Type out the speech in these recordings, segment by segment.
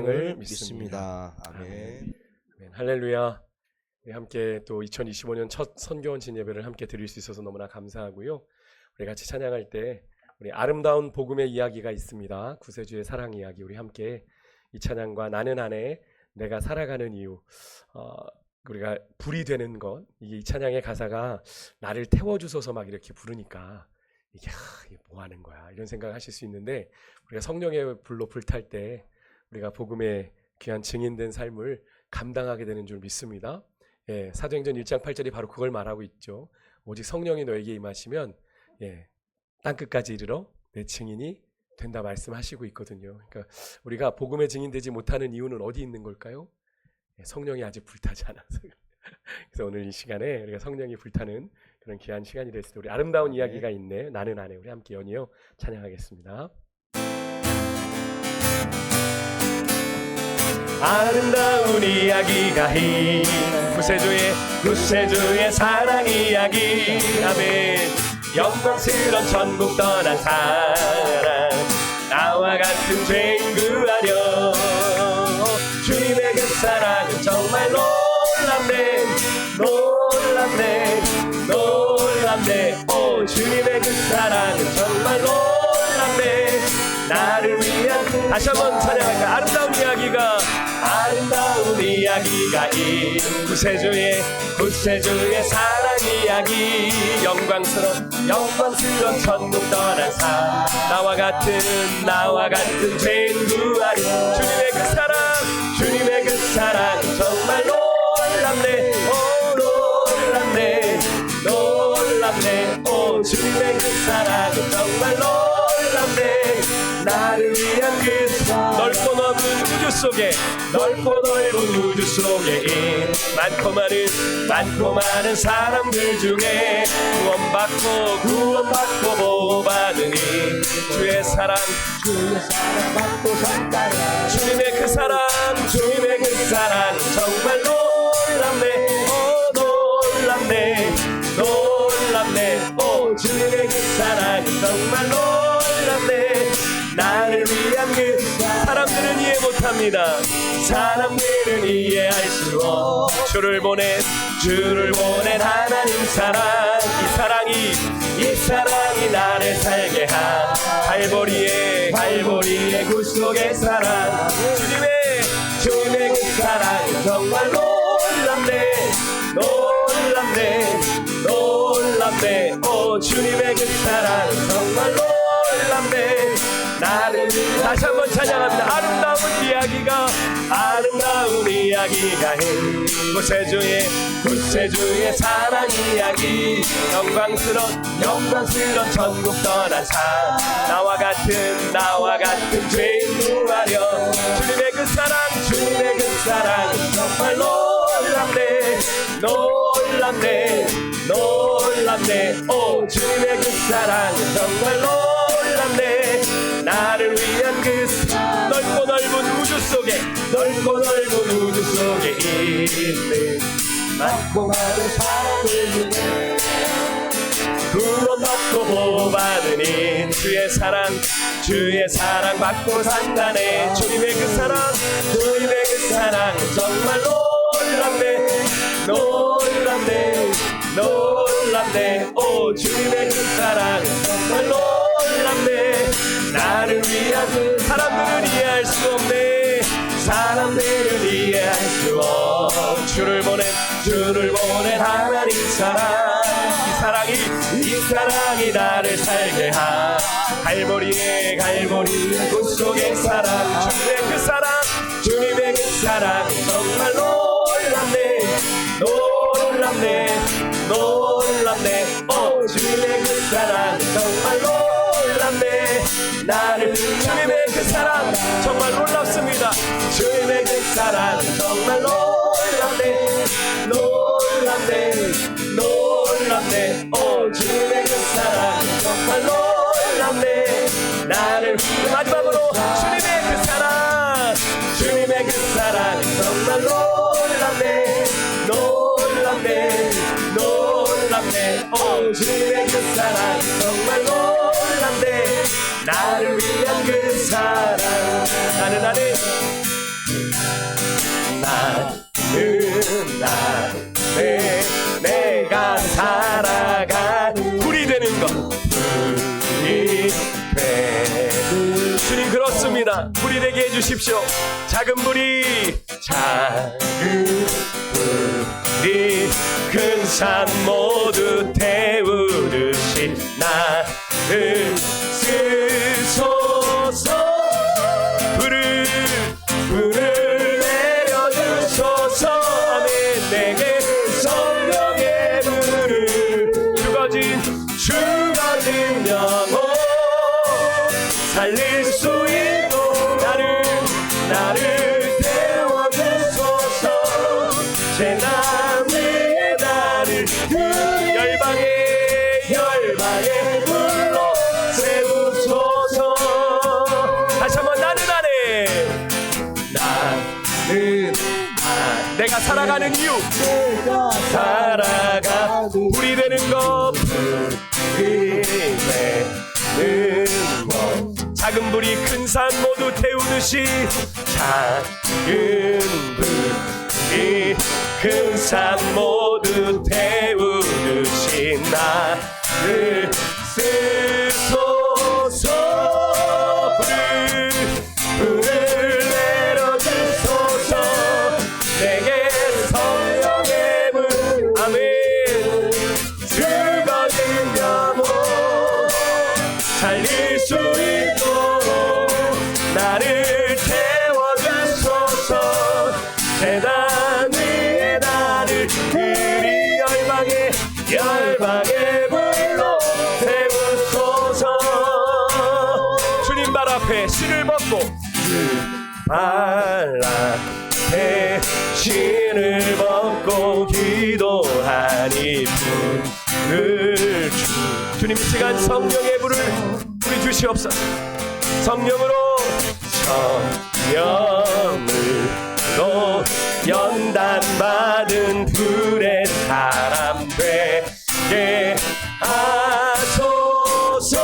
을 믿습니다. 아멘. 아멘. 할렐루야. 우리 함께 또 2025년 첫 선교원신 예배를 함께 드릴 수 있어서 너무나 감사하고요. 우리 같이 찬양할 때 우리 아름다운 복음의 이야기가 있습니다. 구세주의 사랑 이야기, 우리 함께 이 찬양과 나는 안에 내가 살아가는 이유, 우리가 불이 되는 것, 이게 이 찬양의 가사가 나를 태워주소서 막 이렇게 부르니까 이게 뭐 하는 거야 이런 생각하실 수 있는데, 우리가 성령의 불로 불탈 때 우리가 복음의 귀한 증인된 삶을 감당하게 되는 줄 믿습니다. 사도행전 1장 8절이 바로 그걸 말하고 있죠. 오직 성령이 너에게 임하시면 땅끝까지 이르러 내 증인이 된다 말씀하시고 있거든요. 그러니까 우리가 복음의 증인되지 못하는 이유는 어디 있는 걸까요? 성령이 아직 불타지 않아서. 그래서 오늘 이 시간에 우리가 성령이 불타는 그런 귀한 시간이 됐을 때 우리 아름다운 이야기가 있네, 나는 안에, 우리 함께 연이어 찬양하겠습니다. 아름다운 이야기가 인 구세주의 사랑 이야기. 아멘. 영광스런 천국 떠난 사랑, 나와 같은 죄인 구하려. 주님의 그 사랑은 정말 놀랍네. 오, 주님의 그 사랑은 정말 놀랍네. 나를 위한, 다시 한번 찬양할까? 아름다운 이야기가 인 구세주의 사랑 이야기. 영광스러운 천국 떠난 사, 나와 같은 죄인 구하리. 주님의 그 사랑 정말 놀랍네. 오, 주님의 그 사랑은 정말 놀랍네. 나를 위한 그 넓고 넓은 우주 속에 많고 많은 사람들 중에 구원받고 보호받으니 주의 사랑 받고 산다라. 주님의 그 사랑 정말 놀랍네. 오, 주님의 그 사랑 정말 놀랍네. 나를 위한 그 사람들은 이해 못합니다. 사람들은 이해할 수 없. 주를 보낸 하나님 사랑. 이 사랑이 나를 살게 한 갈보리의 구속의 사랑. 주님의 그 사랑은 정말 놀랍네. 오, 주님의 그 사랑은 정말 놀랍네. 나를 다시 한번 찬양합니다. 아름다운 이야기가 인 구세주의 사랑 이야기. 영광스러운 천국 떠난 사, 나와 같은 죄인 구하려. 주님의 그 사랑 정말 놀랍네. 오, 주님의 그 사랑 정말 놀랍네. 나를 위한 그 넓고 넓은 우주 속에 있는 많고 많은 사람들 중에 구원받고 보호받으니 주의 사랑 받고 산다네. 주님의 그 사랑 정말 놀랍네. 오, 주님의 그 사랑 정말 놀랍네. 나를 위한 그 사람들은 이해할 수 없네. 주를 보낸 하나님 사랑. 이 사랑이 나를 살게 한 갈보리의 구속의 사랑. 주님의 그 사랑 정말 놀랍네. 오, 주님의 그 사랑 정말 놀랍네. 주님의 그 사랑 정말 놀랍습니다. 주님의 그 사랑 정말 놀랍네. 오, 주님의 그 사랑 정말 놀랍네. 마지막으로 주님의 그 사랑 주십시오. 작은 불이 큰 산 모두 태우듯이 나를 쓰소서. 불을 내려주소서. 아멘. 내게 성령의 불을 죽어진 영혼 살릴 수 있도록 나를 태워주소서. 재난 위에 나를 열방의 불로 세우소서. 다시 한번 나는 내가 살아가는 이유, 불이 되는 것, 불이 되는 것. 작은 불이 큰 산 모두 태우듯이 작은 불이 큰 산 모두 태우듯이 나를 쓰소서. 불을 내려주소서. 내게 성령의 불. 아멘. 죽어진 영혼 살릴 수 있도록 나를 태워주소서. 재단 위에 나를 그리 열방의 불로 세우소서. 주님 발 앞에 신을 벗고 발 앞에 신을 벗고 기도하니 불을 주님 이 시간 성령의 불을 우리 주시옵소서. 성령으로 연단받은 불의 사람 되게 하소서.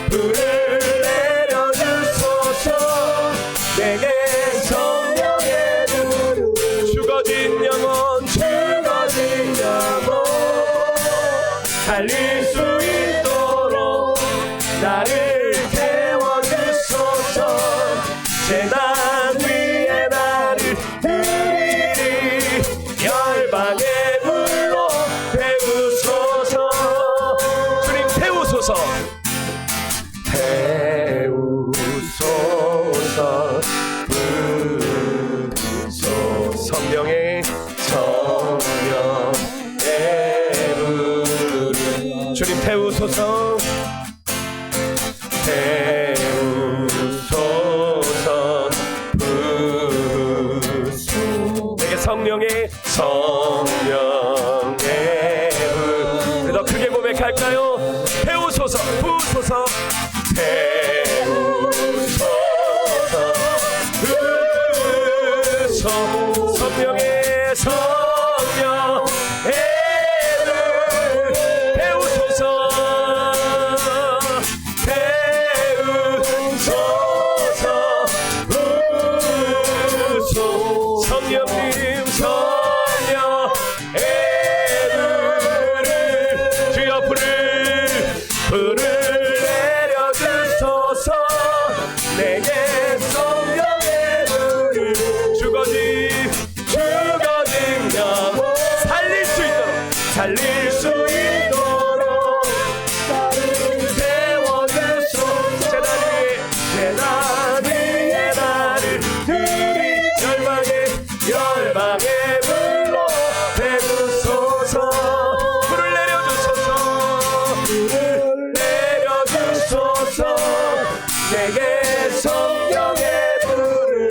불을 내려주소서. 내게 성령의 불. 죽어진 영혼 살릴 수 있도록 나를 태워주소서. 재단 위에 나를 드리리 열방의 불로 태우소서. 주님 태우소서. 성령의 불. 주님 태우소서. 내게 성령의 불. 더 크게 고백할까요? 태우소서. 부소서. 성령의 불. 태우소서. 성령님 성령의 불을 주여 불을 내려주소서. 내게 성령의 불을 죽어진 영혼 살릴 수 있도록 나를 태워주소서. 재단 위에 나를 열방의 불로 태우소서. 불을 내려주소서. 내게 성령의 불을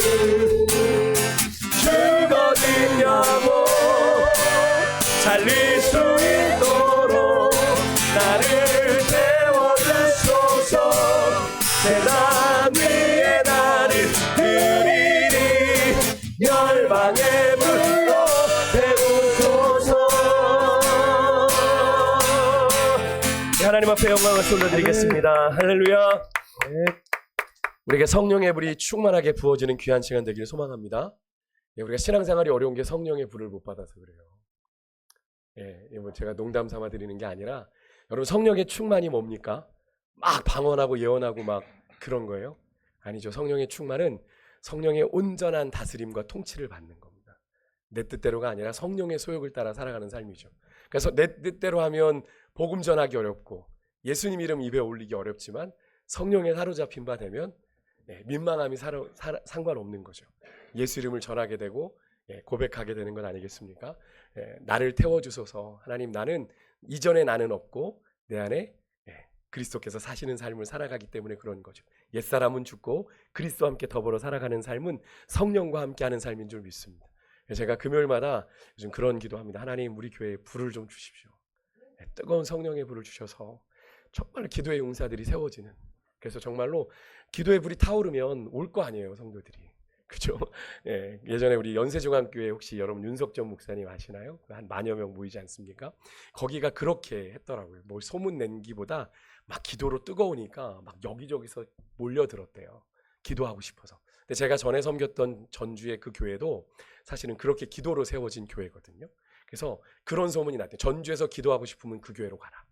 죽어진 영혼 살릴 수 있도록 나를 태워주소서. 재단 위에 나를 드리리 열방의 불로 태우소서. 하나님 앞에 영광을 돌려드리겠습니다. 할렐루야. 우리에게 성령의 불이 충만하게 부어지는 귀한 시간 되기를 소망합니다. 우리가 신앙생활이 어려운 게 성령의 불을 못 받아서 그래요. 제가 농담 삼아 드리는 게 아니라 여러분 성령의 충만이 뭡니까? 막 방언하고 예언하고 막 그런 거예요. 아니죠. 성령의 충만은 성령의 온전한 다스림과 통치를 받는 겁니다. 내 뜻대로가 아니라 성령의 소욕을 따라 살아가는 삶이죠. 그래서 내 뜻대로 하면 복음 전하기 어렵고 예수님 이름 입에 올리기 어렵지만 성령에 사로잡힌 바 되면 민망함이 상관없는 거죠. 예수 이름을 전하게 되고 고백하게 되는 것 아니겠습니까? 나를 태워주소서. 하나님, 나는 이전에 나는 없고 내 안에 그리스도께서 사시는 삶을 살아가기 때문에 그런 거죠. 옛사람은 죽고 그리스도와 함께 더불어 살아가는 삶은 성령과 함께하는 삶인 줄 믿습니다. 제가 금요일마다 요즘 그런 기도합니다. 하나님, 우리 교회에 불을 좀 주십시오. 뜨거운 성령의 불을 주셔서 정말 기도의 용사들이 세워지는, 그래서 정말로 기도의 불이 타오르면 올 거 아니에요, 성도들이. 그죠? 예전에 우리 연세중앙교회 혹시 여러분 윤석전 목사님 아시나요? 한 10,000여 명 모이지 않습니까? 거기가 그렇게 했더라고요. 뭐 소문 낸기보다 막 기도로 뜨거우니까 막 여기저기서 몰려들었대요. 기도하고 싶어서. 근데 제가 전에 섬겼던 전주의 그 교회도 사실은 그렇게 기도로 세워진 교회거든요. 그래서 그런 소문이 났대요. 전주에서 기도하고 싶으면 그 교회로 가라.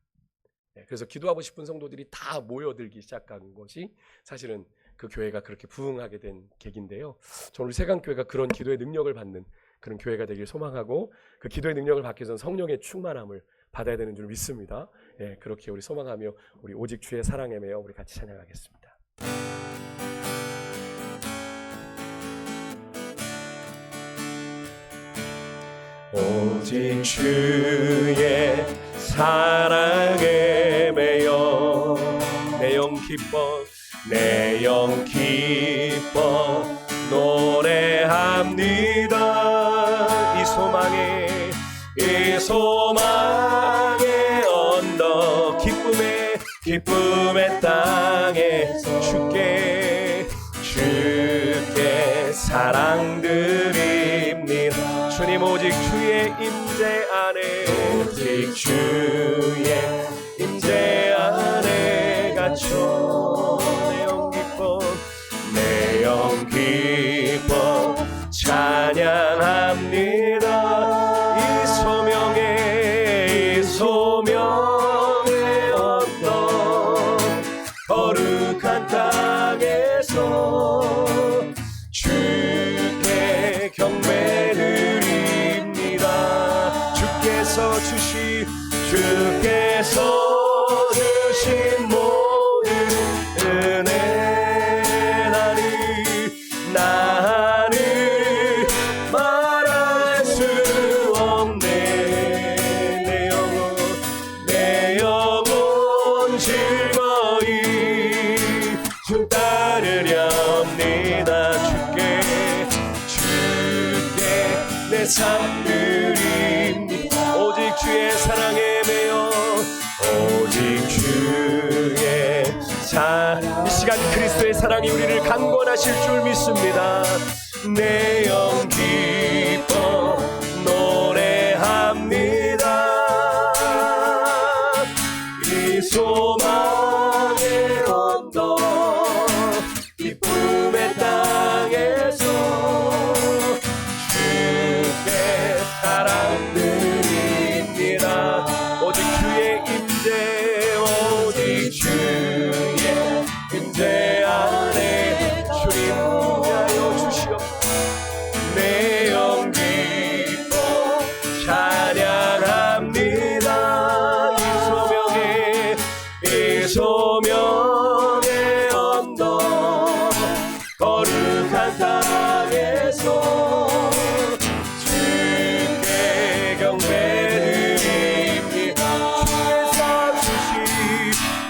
그래서 기도하고 싶은 성도들이 다 모여들기 시작한 것이 사실은 그 교회가 그렇게 부흥하게 된 계기인데요. 저는 우리 세강교회가 그런 기도의 능력을 받는 그런 교회가 되길 소망하고, 그 기도의 능력을 받기 위해서는 성령의 충만함을 받아야 되는 줄 믿습니다. 그렇게 우리 소망하며 우리 오직 주의 사랑에 매여 우리 같이 찬양하겠습니다. 오직 주의 사랑에 매여 내 영 기뻐 내 영 기뻐 노래합니다. 이 소망의 언덕 기쁨의 땅에 주께 사랑 드립니다. 주님, 오직 주의 임재 안에 오직 주의 임재 안에 갇혀 내 영 기뻐 찬양합니다. 이 소명의 언덕 거룩한 땅에서 주께 경배드립니다. 주께서 주신 모든 은혜 나를 말할 수 없네. 내 영혼 즐거이 주 따르렵니다. 주께 내 삶 드립니다. 오직 주의 사랑에 매여 오직 주의 이 시간 그리스도의 사랑이 우리를 강권하실 줄 믿습니다. 내 영 기뻐 노래합니다. 이 소망의 언덕 기쁨의 땅에서 주께 사랑 드립니다. 오직 주의 임재 오직 주의 임재 안에 주님 하여 주시옵소서. 내 영 기뻐 찬양합니다. 이 소명의 언덕 거룩한 땅에서 주께 경배드립니다.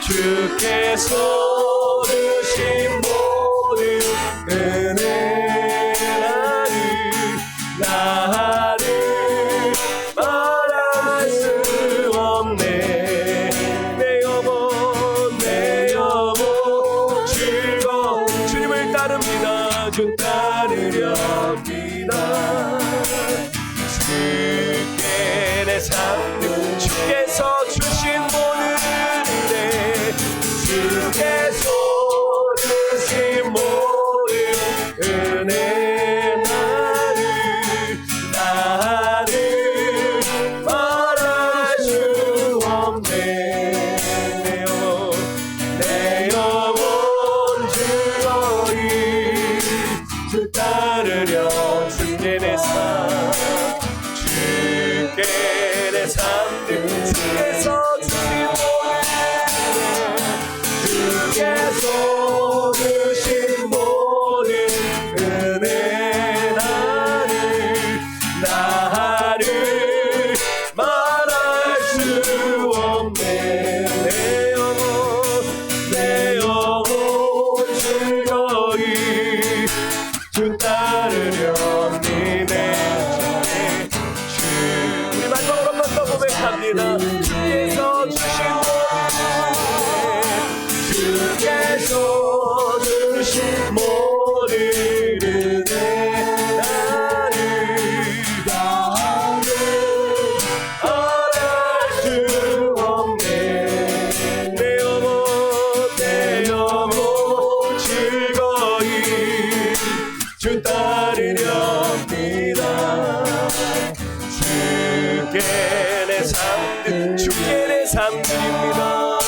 주께서 주신 모든 은혜 나를 말할 수 없네. 내 영혼 즐거운 주님을 따릅니다. 주 따르렵니다. 주께 내 삶 주께서 주신 모든 은혜 주께서 주신 모든 은혜 나를 말할 수 없네. 내 영혼 즐거이 주 따르렵니다. 주께 내 삶, 주께 내 삶 드립니다.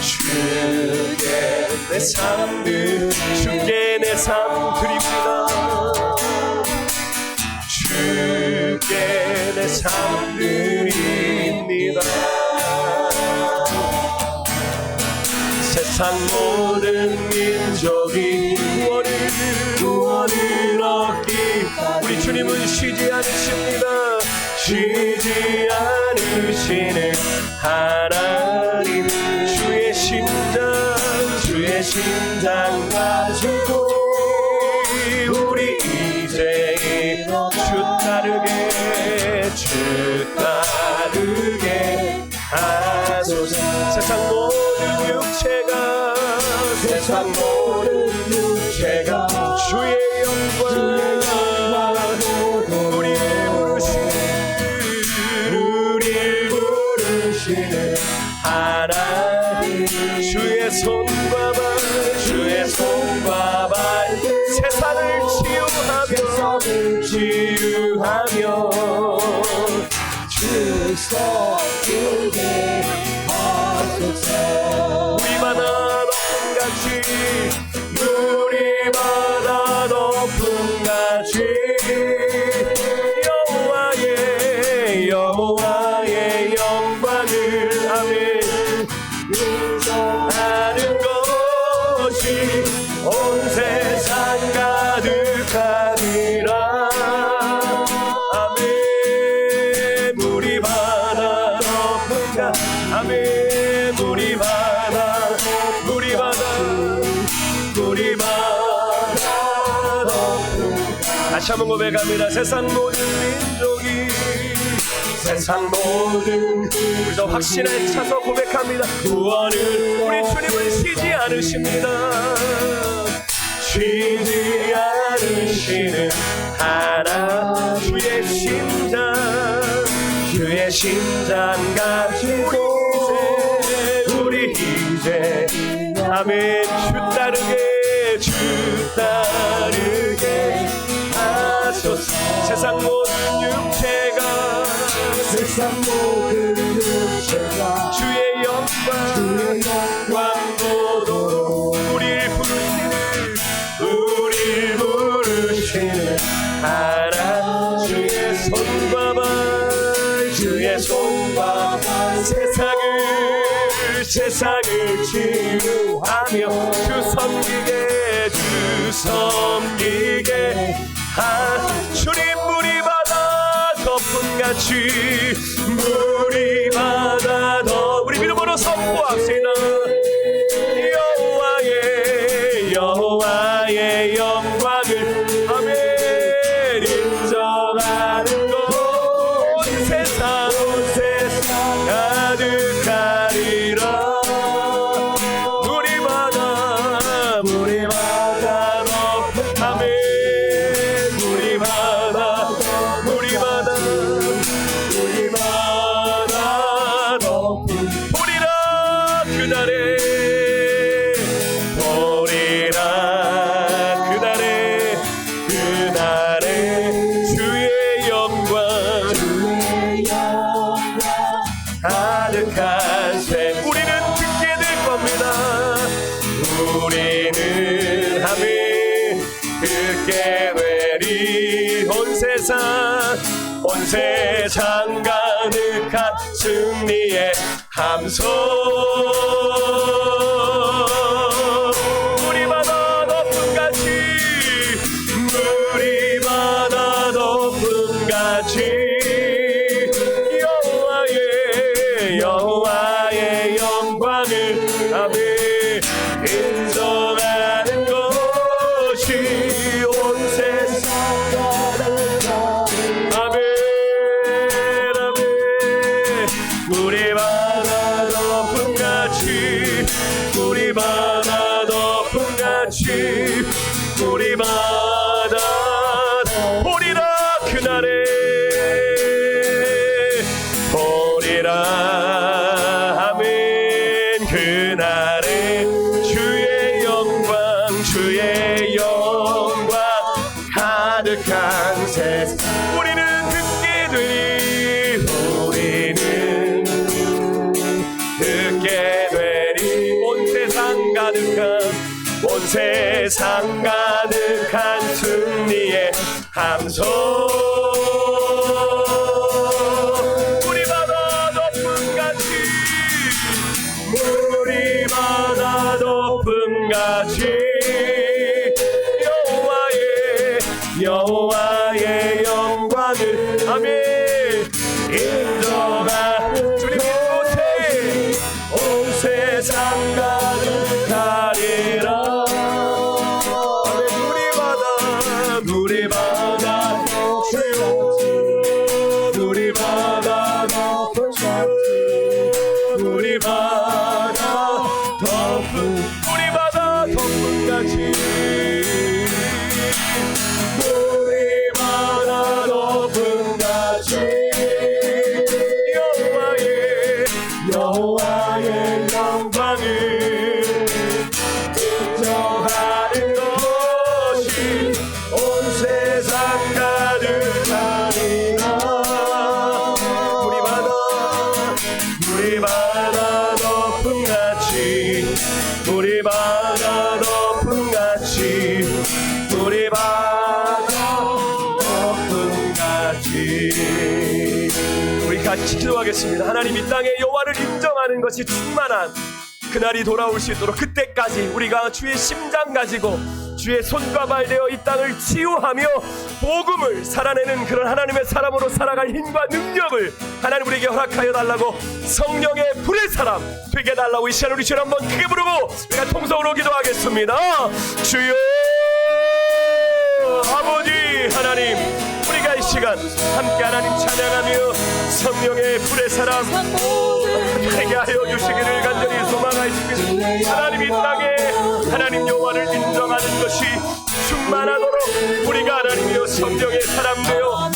주께 내 삶 주께 내 삶 드립니다. 주께 내 삶 드립니다. 세상 모든 민족이 구원을 얻기 우리 주님은 쉬지 않으십니다. 쉬지 않으시는 하나님 주의 심장 가지고 우리 이제 주 따르게 하소서. 세상 모든 육체가 주의 영광 우리를 부르시는 하나님 주의 손과 발 세상을 치유하며 주 섬기게 하소서. 우리마다 높음같이 여호와의 영광을 아멘 인정하는 것이 온 세상 가득하니라. 아멘. 물이 바다 높음과 아멘. 물이 바다 다시 한번 고백합니다. 세상 모든 우리도 확신에 차서 고백합니다. 구원을 우리 주님은 쉬지 않으십니다. 쉬지 않으시는 하나 주의 심장 가지고 우리 이제 아멘 주 따르게 하소서. 세상 모든 육체가 주의 영광 보도록 우리를 부르시는 하나 주의 손과 발 세상을 치유하며 주 섬기게 주님 물이 바다 거품같이 물이 바다 더 우리 믿음으로 선포합시다. 여호와의 영광을 아멘 인정하는 것 세상 가득하리라. 온 세상 가득한 승리의 함성 물이 바다 높음같이 여호와의 영광을 아멘 인정하는 것이 온 세상 물이 바다 보리라 아멘 그날에 주의 영광 주의 세상 가득한 승리의 함성. 우리 바다 덮음같이 우리 바다 덮음같이 여호와의 영광을 아멘 인정하 주님 이곳에 온 세상 가득하리라. 우리 바다 우리 바다 우리 바다 덮음같이 여호와의 영광을 인정하는 것이 온 세상 가득하리라. 우리 바다 덮음같이 우리 바다 덮음같이 우리 바다 덮음같이. 우리 같이 기도하겠습니다. 하나님, 이 땅에 여호와를 인정하는 것이 충만한 그날이 돌아올 수 있도록 그때까지 우리가 주의 심장 가지고 주의 손과 발 되어 이 땅을 치유하며 복음을 살아내는 그런 하나님의 사람으로 살아갈 힘과 능력을 하나님 우리에게 허락하여 달라고, 성령의 불의 사람 되게 달라고 이 시간 우리 주를 한번 크게 부르고 우리가 통성으로 기도하겠습니다. 주여 아버지 하나님, 우리가 이 시간 함께 하나님 찬양하며 성령의 불의 사람 되게 하여 주시기를 간절히 소망하십니다. 하나님, 이 땅에 하나님 여호와를 인정하는 것이 충만하도록 우리가 하나님이여 성령의 사람 되어 이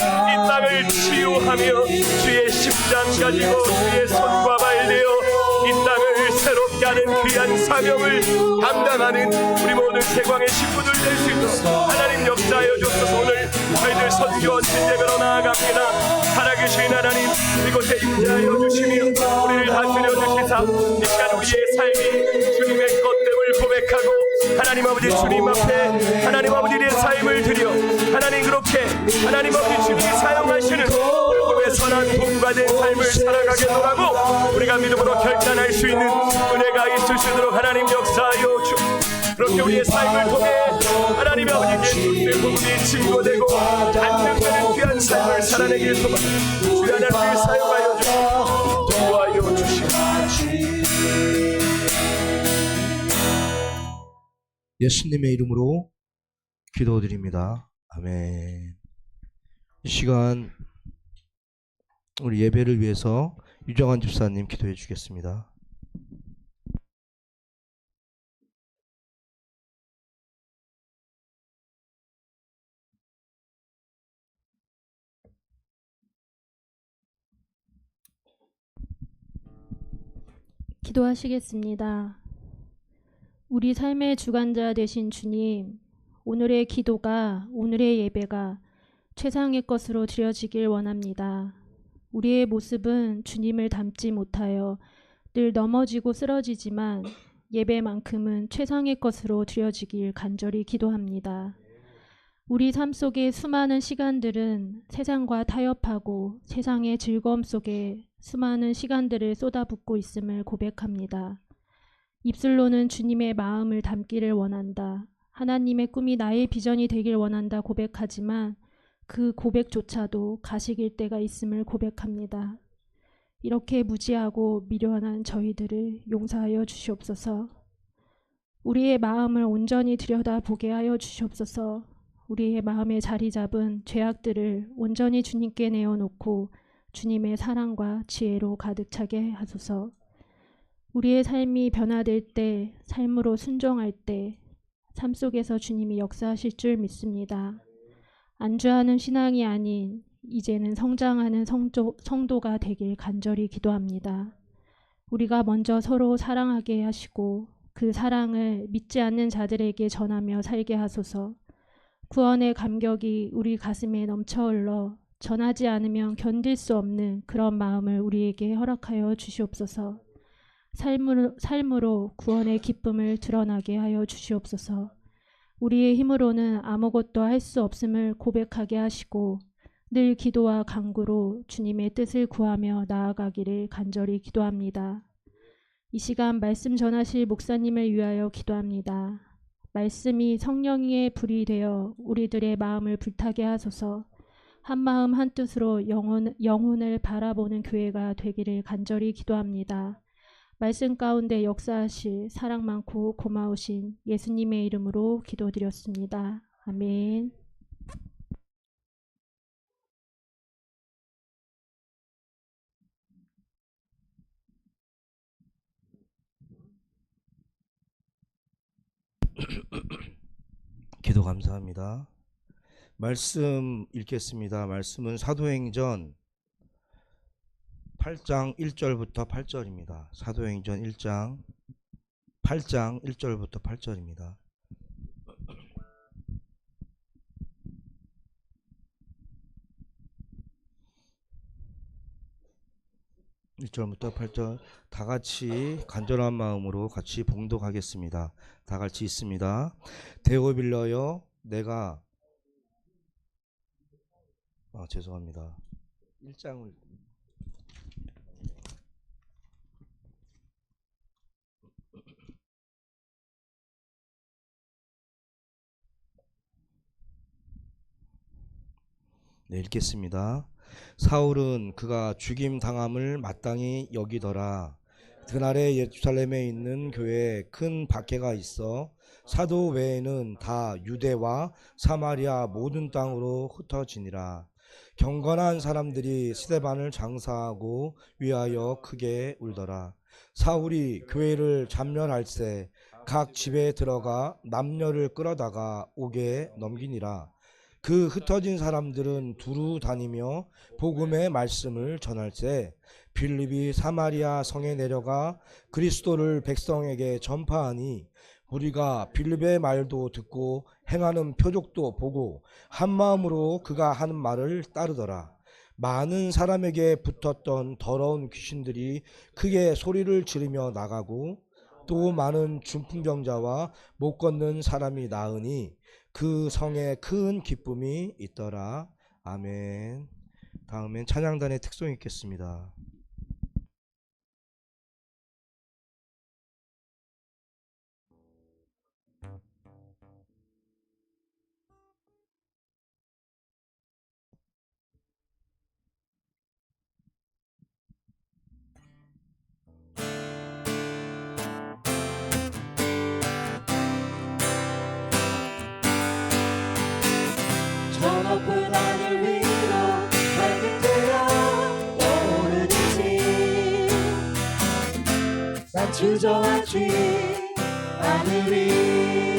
땅을 치유하며 주의 심장 가지고 주의 손과 발 되어 이 땅을 새롭게 하는 귀한 사명을 감당하는 우리 모든 세광의 식구들 될 수 있도록 하나님 역사하여 주소서. 오늘 저희들 선교 진예배로 나아갑니다. 살아계신 하나님, 이곳에 임재하여 주시며 우리를 다스려 주시사 이 시간 우리의 삶이 주님의 것됨을 고백하고 하나님 아버지 주님 앞에 하나님 아버지의 삶을 드려 하나님 그렇게 하나님 아버지 주님이 사용하시는 복음의 선한 통과된 삶을 살아가게 하라고 우리가 믿음으로 결단할 수 있는 은혜가 있을 수 있도록 하나님 역사하여 주. 그렇게 우리의 삶을 통해 하나님 아버지 예수의 복음이 증거되고 안정되는 귀한 삶을 살아내길 소망 주 하나님을 사용하여 주시고 도와여 주시옵소서. 예수님의 이름으로 기도드립니다. 아멘. 이 시간 우리 예배를 위해서 유정환 집사님 기도해 주겠습니다. 기도하시겠습니다. 우리 삶의 주관자 되신 주님, 오늘의 기도가, 오늘의 예배가 최상의 것으로 드려지길 원합니다. 우리의 모습은 주님을 닮지 못하여 늘 넘어지고 쓰러지지만 예배만큼은 최상의 것으로 드려지길 간절히 기도합니다. 우리 삶 속의 수많은 시간들은 세상과 타협하고 세상의 즐거움 속에 수많은 시간들을 쏟아붓고 있음을 고백합니다. 입술로는 주님의 마음을 담기를 원한다. 하나님의 꿈이 나의 비전이 되길 원한다 고백하지만 그 고백조차도 가식일 때가 있음을 고백합니다. 이렇게 무지하고 미련한 저희들을 용서하여 주시옵소서. 우리의 마음을 온전히 들여다보게 하여 주시옵소서. 우리의 마음에 자리 잡은 죄악들을 온전히 주님께 내어놓고 주님의 사랑과 지혜로 가득 차게 하소서. 우리의 삶이 변화될 때, 삶으로 순종할 때 삶 속에서 주님이 역사하실 줄 믿습니다. 안주하는 신앙이 아닌 이제는 성장하는 성도가 되길 간절히 기도합니다. 우리가 먼저 서로 사랑하게 하시고 그 사랑을 믿지 않는 자들에게 전하며 살게 하소서. 구원의 감격이 우리 가슴에 넘쳐 흘러 전하지 않으면 견딜 수 없는 그런 마음을 우리에게 허락하여 주시옵소서. 삶으로 구원의 기쁨을 드러나게 하여 주시옵소서. 우리의 힘으로는 아무것도 할 수 없음을 고백하게 하시고 늘 기도와 간구로 주님의 뜻을 구하며 나아가기를 간절히 기도합니다. 이 시간 말씀 전하실 목사님을 위하여 기도합니다. 말씀이 성령의 불이 되어 우리들의 마음을 불타게 하소서. 한마음 한뜻으로 영혼을 바라보는 교회가 되기를 간절히 기도합니다. 말씀 가운데 역사하실 사랑 많고 고마우신 예수님의 이름으로 기도드렸습니다. 아멘. 기도 감사합니다. 말씀 읽겠습니다. 말씀은 사도행전 8장 1절부터 8절입니다. 사도행전 8장 1절부터 8절입니다. 1절부터 8절 다 같이 간절한 마음으로 같이 봉독하겠습니다. 다 같이 있습니다. 데오빌러여 내가 죄송합니다. 1장을 읽겠습니다. 사울은 그가 죽임 당함을 마땅히 여기더라. 그날에 예루살렘에 있는 교회에 큰 박해가 있어 사도 외에는 다 유대와 사마리아 모든 땅으로 흩어지니라. 경건한 사람들이 스데반을 장사하고 위하여 크게 울더라. 사울이 교회를 잠멸할세 각 집에 들어가 남녀를 끌어다가 옥에 넘기니라. 그 흩어진 사람들은 두루 다니며 복음의 말씀을 전할세 빌립이 사마리아 성에 내려가 그리스도를 백성에게 전파하니 우리가 빌립의 말도 듣고 행하는 표적도 보고 한마음으로 그가 하는 말을 따르더라. 많은 사람에게 붙었던 더러운 귀신들이 크게 소리를 지르며 나가고 또 많은 중풍병자와 못 걷는 사람이 나으니 그 성에 큰 기쁨이 있더라. 아멘. 다음엔 찬양단의 특송 읽겠습니다. 저 높은 하늘 위로 밝은 태양 오르듯이 난 주저와 주의 하늘이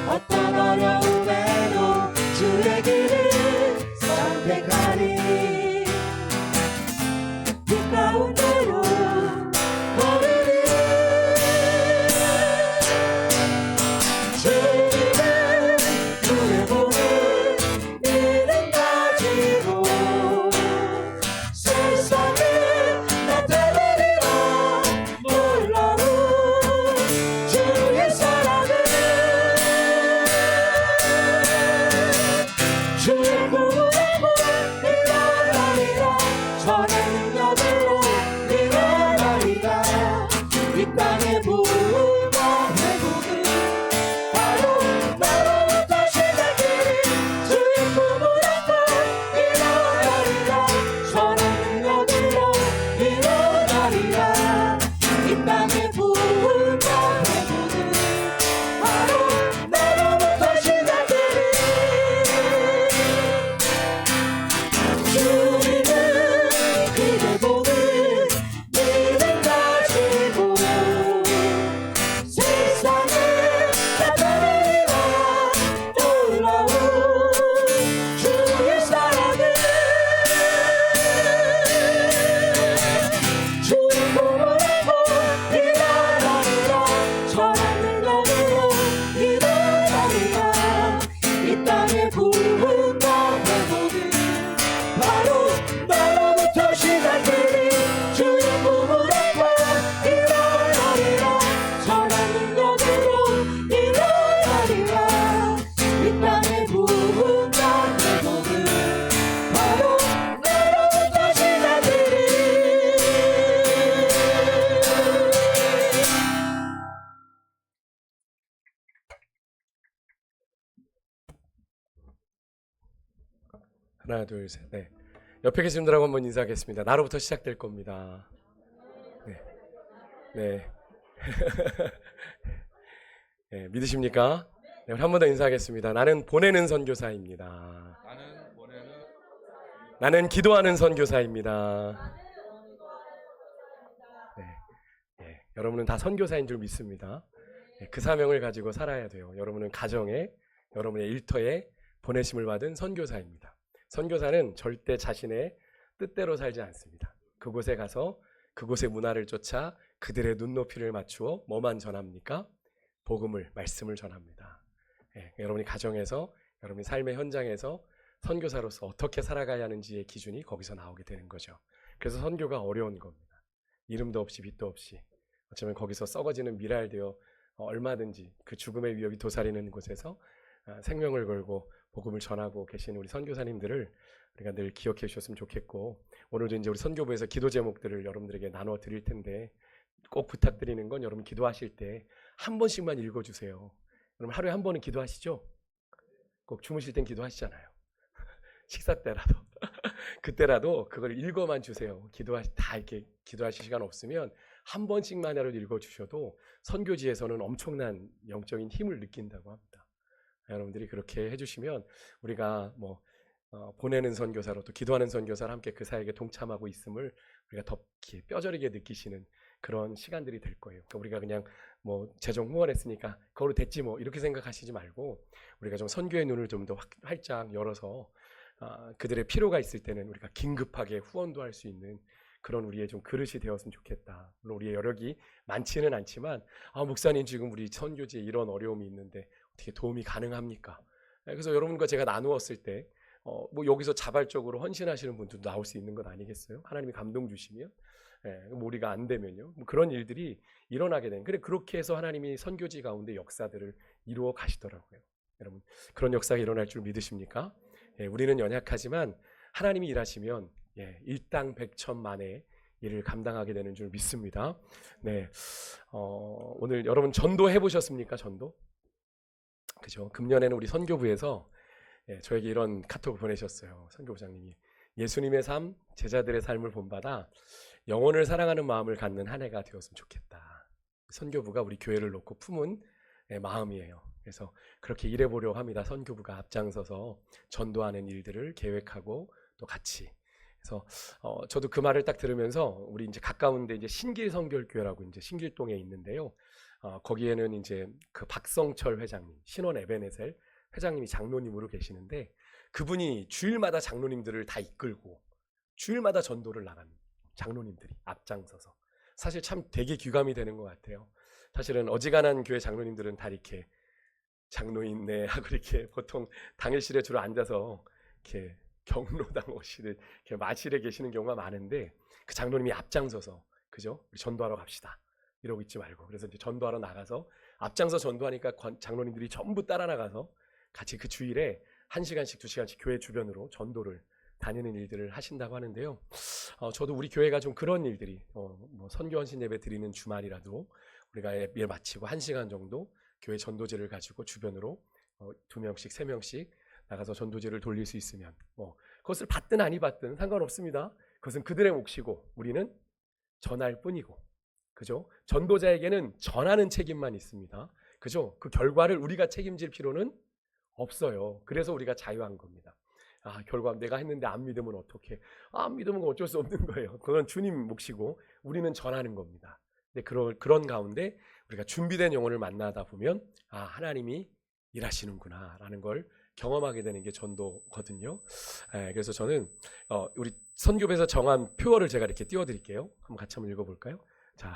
어떤 어려움에도 주의 길을 선택하리 그 가운데로 걸으리 주님은 주의 복을 이름 가지고 세상에 나타내리라 놀라운 하나, 둘, 셋. 네. 옆에 계신 분들하고 한번 인사하겠습니다. 나로부터 시작될 겁니다. 네. 네. 네, 믿으십니까? 네, 우리 한 번 더 인사하겠습니다. 나는 보내는 선교사입니다. 나는 기도하는 선교사입니다. 네. 네, 여러분은 다 선교사인 줄 믿습니다. 네, 그 사명을 가지고 살아야 돼요. 여러분은 가정에, 여러분의 일터에 보내심을 받은 선교사입니다. 선교사는 절대 자신의 뜻대로 살지 않습니다. 그곳에 가서 그곳의 문화를 쫓아 그들의 눈높이를 맞추어 뭐만 전합니까? 복음을, 말씀을 전합니다. 예, 여러분이 가정에서, 여러분이 삶의 현장에서 선교사로서 어떻게 살아가야 하는지의 기준이 거기서 나오게 되는 거죠. 그래서 선교가 어려운 겁니다. 이름도 없이 빛도 없이 어쩌면 거기서 썩어지는 미랄되어 얼마든지 그 죽음의 위협이 도사리는 곳에서 생명을 걸고 복음을 전하고 계신 우리 선교사님들을 우리가 늘 기억해 주셨으면 좋겠고, 오늘도 이제 우리 선교부에서 기도 제목들을 여러분들에게 나눠 드릴 텐데 꼭 부탁드리는 건 여러분 기도하실 때 한 번씩만 읽어주세요. 여러분 하루에 한 번은 기도하시죠? 꼭 주무실 땐 기도하시잖아요. 식사 때라도 그때라도 그걸 읽어만 주세요. 다 이렇게 기도하실 시간 없으면 한 번씩만이라도 읽어주셔도 선교지에서는 엄청난 영적인 힘을 느낀다고 합니다. 여러분들이 그렇게 해주시면 우리가 보내는 선교사로 또 기도하는 선교사로 함께 그 사역에 동참하고 있음을 우리가 더 뼈저리게 느끼시는 그런 시간들이 될 거예요. 그러니까 우리가 그냥 재정 후원했으니까 그걸로 됐지 이렇게 생각하시지 말고, 우리가 좀 선교의 눈을 좀 더 활짝 열어서 그들의 필요가 있을 때는 우리가 긴급하게 후원도 할 수 있는 그런 우리의 좀 그릇이 되었으면 좋겠다. 물론 우리의 여력이 많지는 않지만 목사님 지금 우리 선교지에 이런 어려움이 있는데 어떻게 도움이 가능합니까? 그래서 여러분과 제가 나누었을 때 여기서 자발적으로 헌신하시는 분들도 나올 수 있는 것 아니겠어요? 하나님이 감동 주시면, 우리가 안 되면요, 그런 일들이 일어나게 된. 그렇게 해서 하나님이 선교지 가운데 역사들을 이루어 가시더라고요. 여러분 그런 역사가 일어날 줄 믿으십니까? 우리는 연약하지만 하나님이 일하시면 일당 백천만의 일을 감당하게 되는 줄 믿습니다. 네, 오늘 여러분 전도 해보셨습니까? 전도? 그죠? 금년에는 우리 선교부에서 저에게 이런 카톡을 보내셨어요. 선교부장님이 예수님의 삶, 제자들의 삶을 본받아 영혼을 사랑하는 마음을 갖는 한 해가 되었으면 좋겠다. 선교부가 우리 교회를 놓고 품은 마음이에요. 그래서 그렇게 일해보려고 합니다. 선교부가 앞장서서 전도하는 일들을 계획하고 또 같이. 그래서 저도 그 말을 딱 들으면서 우리 이제 가까운데 이제 신길 선교교회라고 이제 신길동에 있는데요. 거기에는 이제 그 박성철 회장님, 신원 에베네셀 회장님이 장로님으로 계시는데, 그분이 주일마다 장로님들을 다 이끌고 주일마다 전도를 나간 장로님들이 앞장서서 사실 참 되게 귀감이 되는 것 같아요. 사실은 어지간한 교회 장로님들은 다 이렇게 장로인네 하고 이렇게 보통 당일실에 주로 앉아서 이렇게 경로당 오시듯 이렇게 마실에 계시는 경우가 많은데, 그 장로님이 앞장서서 그죠? 우리 전도하러 갑시다 이러고 있지 말고, 그래서 이제 전도하러 나가서 앞장서 전도하니까 장로님들이 전부 따라 나가서 같이 그 주일에 1시간씩 2시간씩 교회 주변으로 전도를 다니는 일들을 하신다고 하는데요. 저도 우리 교회가 좀 그런 일들이 선교 헌신 예배 드리는 주말이라도 우리가 예배 마치고 1시간 정도 교회 전도제를 가지고 주변으로 2명씩 3명씩 나가서 전도제를 돌릴 수 있으면 그것을 받든 아니 받든 상관없습니다. 그것은 그들의 몫이고 우리는 전할 뿐이고, 그죠? 전도자에게는 전하는 책임만 있습니다. 그죠? 그 결과를 우리가 책임질 필요는 없어요. 그래서 우리가 자유한 겁니다. 결과 내가 했는데 안 믿으면 어떡해? 안 믿으면 어쩔 수 없는 거예요. 그건 주님 몫이고 우리는 전하는 겁니다. 근데 그런 가운데 우리가 준비된 영혼을 만나다 보면 하나님이 일하시는구나 라는 걸 경험하게 되는 게 전도거든요. 그래서 저는 우리 선교부에서 정한 표어를 제가 이렇게 띄워드릴게요. 한번 같이 한번 읽어볼까요? 자,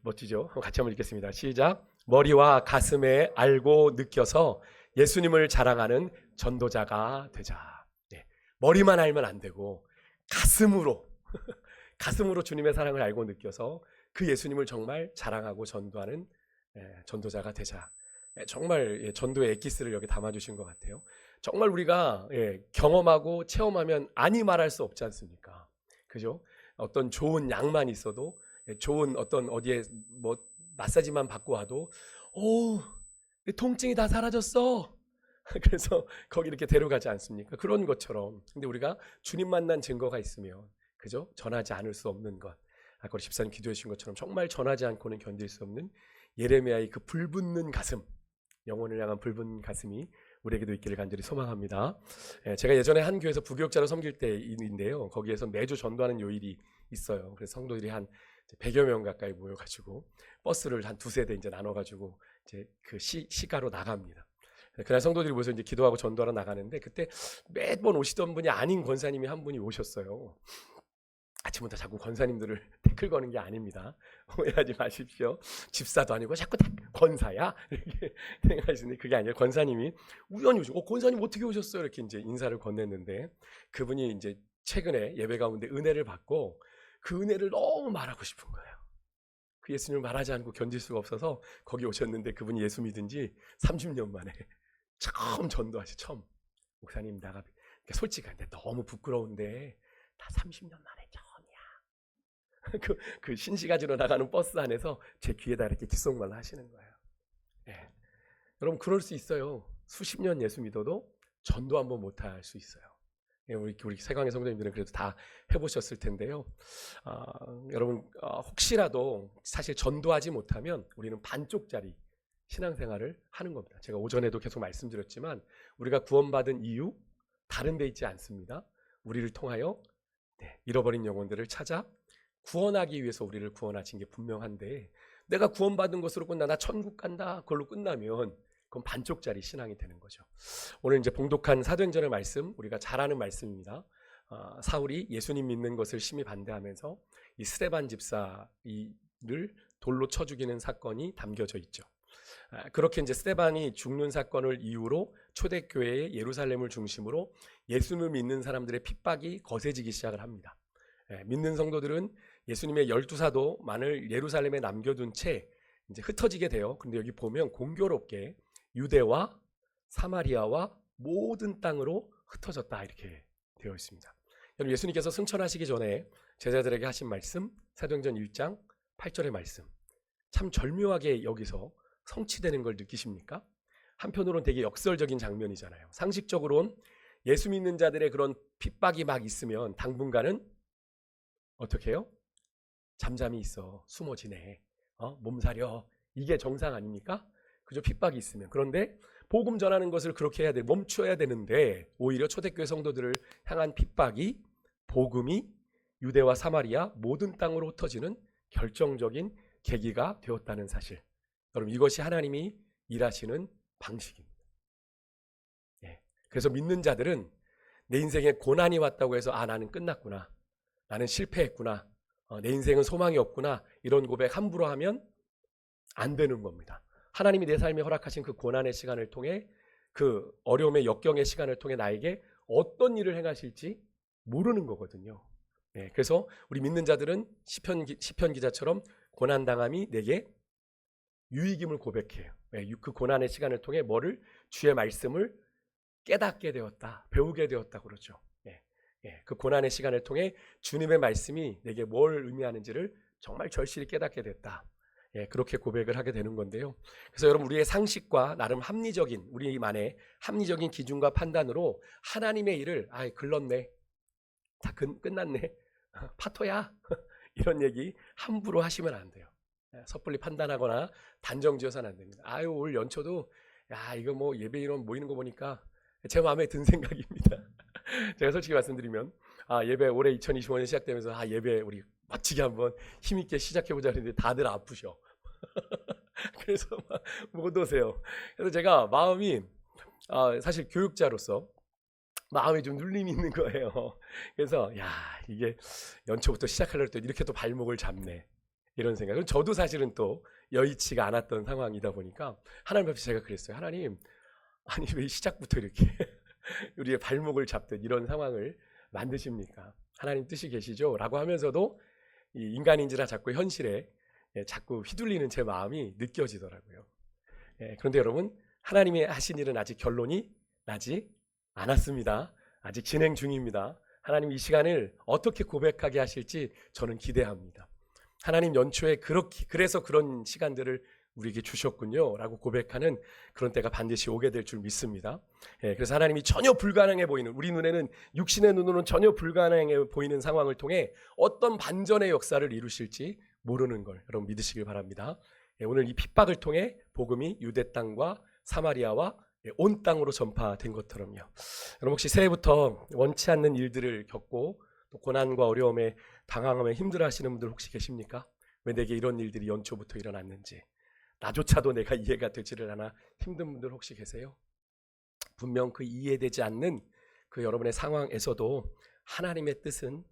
멋지죠? 한번 같이 한번 읽겠습니다. 시작. 머리와 가슴에 알고 느껴서 예수님을 자랑하는 전도자가 되자. 머리만 알면 안 되고 가슴으로 가슴으로 주님의 사랑을 알고 느껴서 그 예수님을 정말 자랑하고 전도하는 전도자가 되자. 정말 전도의 엑기스를 여기 담아주신 것 같아요. 정말 우리가 경험하고 체험하면 아니 말할 수 없지 않습니까? 그죠? 어떤 좋은 약만 있어도, 좋은 어떤 어디에 마사지만 받고 와도 통증이 다 사라졌어 그래서 거기 이렇게 데려가지 않습니까? 그런 것처럼. 근데 우리가 주님 만난 증거가 있으면 그죠? 전하지 않을 수 없는 것. 아까 우리 집사님 기도해 주신 것처럼 정말 전하지 않고는 견딜 수 없는 예레미야의 그 불붙는 가슴, 영혼을 향한 불붙는 가슴이 우리에게도 있기를 간절히 소망합니다. 제가 예전에 한 교회에서 부교육자로 섬길 때인데요. 거기에서 매주 전도하는 요일이 있어요. 그래서 성도들이 한 100여 명 가까이 모여가지고 버스를 한 두세 대 이제 나눠가지고 이제 그 시가로 나갑니다. 그날 성도들이 모여서 이제 기도하고 전도하러 나가는데 그때 매번 오시던 분이 아닌 권사님이 한 분이 오셨어요. 아침부터 자꾸 권사님들을 태클 거는 게 아닙니다. 오해하지 마십시오. 집사도 아니고 자꾸 권사야? 이렇게 생각하시는데 그게 아니라 권사님이 우연히 오시고 권사님 어떻게 오셨어요? 이렇게 이제 인사를 건넸는데 그분이 이제 최근에 예배 가운데 은혜를 받고 그 은혜를 너무 말하고 싶은 거예요. 그 예수님을 말하지 않고 견딜 수가 없어서 거기 오셨는데 그분이 예수 믿은 지 30년 만에 처음 전도하시 처음. 목사님 나가 솔직한데 너무 부끄러운데 다 30년 만에 처음이야. 그 신시가지로 나가는 버스 안에서 제 귀에다 이렇게 귓속말로 하시는 거예요. 네. 여러분 그럴 수 있어요. 수십 년 예수 믿어도 전도 한번 못할 수 있어요. 우리 세강의 성도님들은 그래도 다 해보셨을 텐데요. 여러분 혹시라도 사실 전도하지 못하면 우리는 반쪽짜리 신앙생활을 하는 겁니다. 제가 오전에도 계속 말씀드렸지만 우리가 구원받은 이유 다른 데 있지 않습니다. 우리를 통하여 잃어버린 영혼들을 찾아 구원하기 위해서 우리를 구원하신 게 분명한데 내가 구원받은 것으로 끝나 나 천국 간다 그걸로 끝나면 그건 반쪽짜리 신앙이 되는 거죠. 오늘 이제 봉독한 사도행전의 말씀 우리가 잘 아는 말씀입니다. 사울이 예수님 믿는 것을 심히 반대하면서 이 스데반 집사를 돌로 쳐 죽이는 사건이 담겨져 있죠. 그렇게 이제 스데반이 죽는 사건을 이유로 초대교회의 예루살렘을 중심으로 예수님을 믿는 사람들의 핍박이 거세지기 시작을 합니다. 믿는 성도들은 예수님의 12사도만을 예루살렘에 남겨둔 채 이제 흩어지게 돼요. 근데 여기 보면 공교롭게 유대와 사마리아와 모든 땅으로 흩어졌다 이렇게 되어 있습니다. 여러분 예수님께서 승천하시기 전에 제자들에게 하신 말씀 사도행전 1장 8절의 말씀 참 절묘하게 여기서 성취되는 걸 느끼십니까? 한편으로는 되게 역설적인 장면이잖아요. 상식적으로는 예수 믿는 자들의 그런 핍박이 막 있으면 당분간은 어떻게 해요? 잠잠히 있어. 숨어 지내. 몸살려. 이게 정상 아닙니까? 그죠? 핍박이 있으면. 그런데 복음 전하는 것을 그렇게 해야 돼. 멈춰야 되는데 오히려 초대교회 성도들을 향한 핍박이 복음이 유대와 사마리아 모든 땅으로 흩어지는 결정적인 계기가 되었다는 사실. 여러분 이것이 하나님이 일하시는 방식입니다. 그래서 믿는 자들은 내 인생에 고난이 왔다고 해서 나는 끝났구나. 나는 실패했구나. 내 인생은 소망이 없구나. 이런 고백 함부로 하면 안 되는 겁니다. 하나님이 내 삶에 허락하신 그 고난의 시간을 통해 그 어려움의 역경의 시간을 통해 나에게 어떤 일을 행하실지 모르는 거거든요. 그래서 우리 믿는 자들은 시편 기자처럼 고난당함이 내게 유익임을 고백해요. 그 고난의 시간을 통해 뭐를? 주의 말씀을 깨닫게 되었다. 배우게 되었다 그러죠. 그 고난의 시간을 통해 주님의 말씀이 내게 뭘 의미하는지를 정말 절실히 깨닫게 됐다. 그렇게 고백을 하게 되는 건데요. 그래서 여러분 우리의 상식과 나름 합리적인 우리만의 합리적인 기준과 판단으로 하나님의 일을 글렀네. 다 끝났네. 파토야. 이런 얘기 함부로 하시면 안 돼요. 섣불리 판단하거나 단정지어서는 안 됩니다. 올 연초도 이거 뭐 예배 인원 모이는 거 보니까 제 마음에 든 생각입니다. 제가 솔직히 말씀드리면 예배 올해 2025년 시작되면서 예배 우리 멋지게 한번 힘있게 시작해보자 했는데 다들 아프셔. 그래서 못 오세요. 그래서 제가 마음이 사실 교육자로서 마음에 좀 눌림이 있는 거예요. 그래서 이게 연초부터 시작하려고 했더니 이렇게 또 발목을 잡네. 이런 생각은 저도 사실은 또 여의치가 않았던 상황이다 보니까 하나님 앞에 제가 그랬어요. 하나님 아니 왜 시작부터 이렇게 우리의 발목을 잡듯 이런 상황을 만드십니까? 하나님 뜻이 계시죠? 라고 하면서도 이 인간인지라 자꾸 현실에 자꾸 휘둘리는 제 마음이 느껴지더라고요. 그런데 여러분 하나님이 하신 일은 아직 결론이 나지 않았습니다. 아직 진행 중입니다. 하나님 이 시간을 어떻게 고백하게 하실지 저는 기대합니다. 하나님 연초에 그래서 그런 시간들을 우리에게 주셨군요 라고 고백하는 그런 때가 반드시 오게 될 줄 믿습니다. 그래서 하나님이 전혀 불가능해 보이는, 우리 눈에는, 육신의 눈으로는 전혀 불가능해 보이는 상황을 통해 어떤 반전의 역사를 이루실지 모르는 걸 여러분 믿으시길 바랍니다. 오늘 이 핍박을 통해 복음이 유대 땅과 사마리아와 온 땅으로 전파된 것처럼요. 여러분 혹시 새해부터 원치 않는 일들을 겪고 또 고난과 어려움에 당황하며 힘들어하시는 분들 혹시 계십니까? 왜 내게 이런 일들이 연초부터 일어났는지, 나조차도 내가 이해가 되지를 않아 힘든 분들 혹시 계세요? 분명 그 이해되지 않는 그 여러분의 상황에서도 하나님의 뜻은,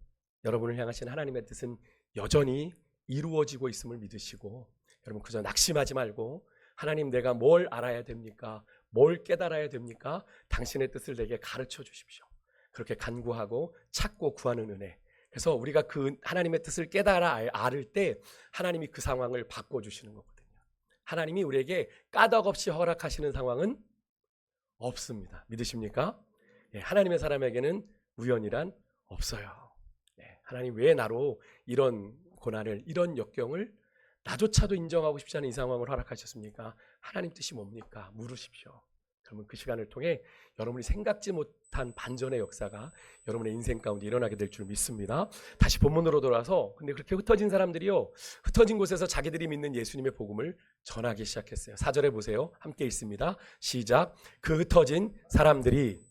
여러분을 향하신 하나님의 뜻은 여전히 이루어지고 있음을 믿으시고, 여러분 그저 낙심하지 말고 하나님 내가 뭘 알아야 됩니까? 뭘 깨달아야 됩니까? 당신의 뜻을 내게 가르쳐 주십시오. 그렇게 간구하고 찾고 구하는 은혜. 그래서 우리가 그 하나님의 뜻을 깨달아 알을 때 하나님이 그 상황을 바꿔주시는 거거든요. 하나님이 우리에게 까닭없이 허락하시는 상황은 없습니다. 믿으십니까? 하나님의 사람에게는 우연이란 없어요. 하나님 왜 나로 이런 고난을, 이런 역경을 나조차도 인정하고 싶지 않은 이 상황을 허락하셨습니까? 하나님 뜻이 뭡니까? 물으십시오. 그러면 그 시간을 통해 여러분이 생각지 못한 반전의 역사가 여러분의 인생 가운데 일어나게 될 줄 믿습니다. 다시 본문으로 돌아서, 근데 그렇게 흩어진 사람들이요, 흩어진 곳에서 자기들이 믿는 예수님의 복음을 전하기 시작했어요. 4절에 보세요. 함께 읽습니다. 시작. 그 흩어진 사람들이,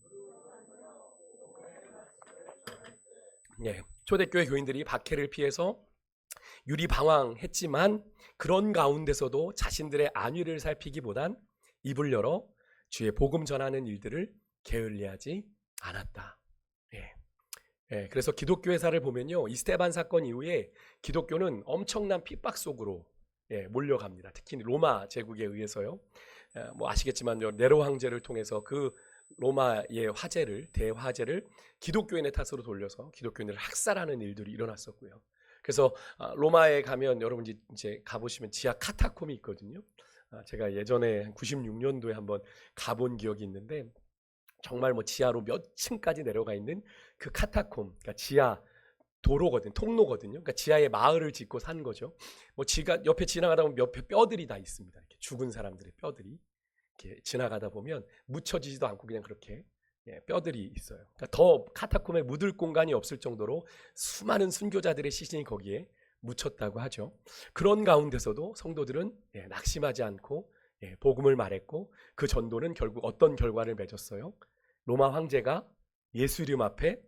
초대교회 교인들이 박해를 피해서 유리방황했지만 그런 가운데서도 자신들의 안위를 살피기보단 입을 열어 주의 복음 전하는 일들을 게을리하지 않았다. 그래서 기독교회사를 보면요, 이 스테반 사건 이후에 기독교는 엄청난 핍박 속으로 몰려갑니다. 특히 로마 제국에 의해서요. 뭐 아시겠지만 네로 황제를 통해서 그 로마의 화제를, 대화제를 기독교인의 탓으로 돌려서 기독교인을 학살하는 일들이 일어났었고요. 그래서 로마에 가면 여러분 이제 가보시면 지하 카타콤이 있거든요. 제가 예전에 96년도에 한번 가본 기억이 있는데, 정말 뭐 지하로 몇 층까지 내려가 있는 그 카타콤, 그러니까 지하 도로거든, 통로거든요. 그러니까 지하에 마을을 짓고 산 거죠. 뭐 옆에 지나가다 보면 옆에 뼈들이 다 있습니다. 이렇게 죽은 사람들의 뼈들이 이렇게 지나가다 보면 묻혀지지도 않고 그냥 그렇게 뼈들이 있어요. 그러니까 더 카타콤에 묻을 공간이 없을 정도로 수많은 순교자들의 시신이 거기에 묻혔다고 하죠. 그런 가운데서도 성도들은 낙심하지 않고 복음을 말했고, 그 전도는 결국 어떤 결과를 맺었어요? 로마 황제가 예수 이름 앞에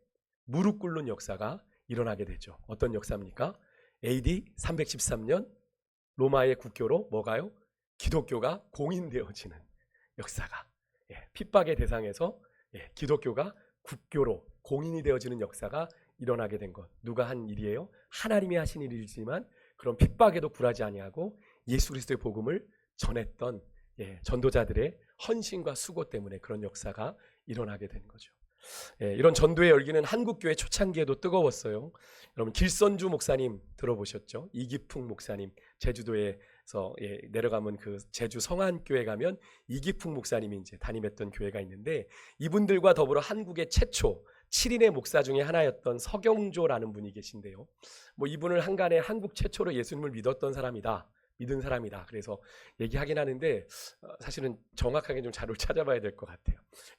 무릎 꿇는 역사가 일어나게 되죠. 어떤 역사입니까? AD 313년 로마의 국교로 뭐가요? 기독교가 공인되어지는 역사가, 핍박의 대상에서 기독교가 국교로 공인이 되어지는 역사가 일어나게 된 것. 누가 한 일이에요? 하나님이 하신 일이지만 그런 핍박에도 굴하지 아니하고 예수 그리스도의 복음을 전했던 전도자들의 헌신과 수고 때문에 그런 역사가 일어나게 된 거죠. 이런 전도의 열기는 한국교회 초창기에도 뜨거웠어요. 여러분 길선주 목사님 들어보셨죠? 이기풍 목사님, 제주도에서 내려가면 그 제주 성안교회 가면 이기풍 목사님이 이제 담임했던 교회가 있는데, 이분들과 더불어 한국의 최초 7인의 목사 중에 하나였던 서경조라는 분이 계신데요. 뭐 이분을 한간에 한국 최초로 예수님을 믿은 사람이다. 그래서 얘기하긴 하는데 사실은 정확하게 좀 자료를 찾아봐야 될 것 같아요.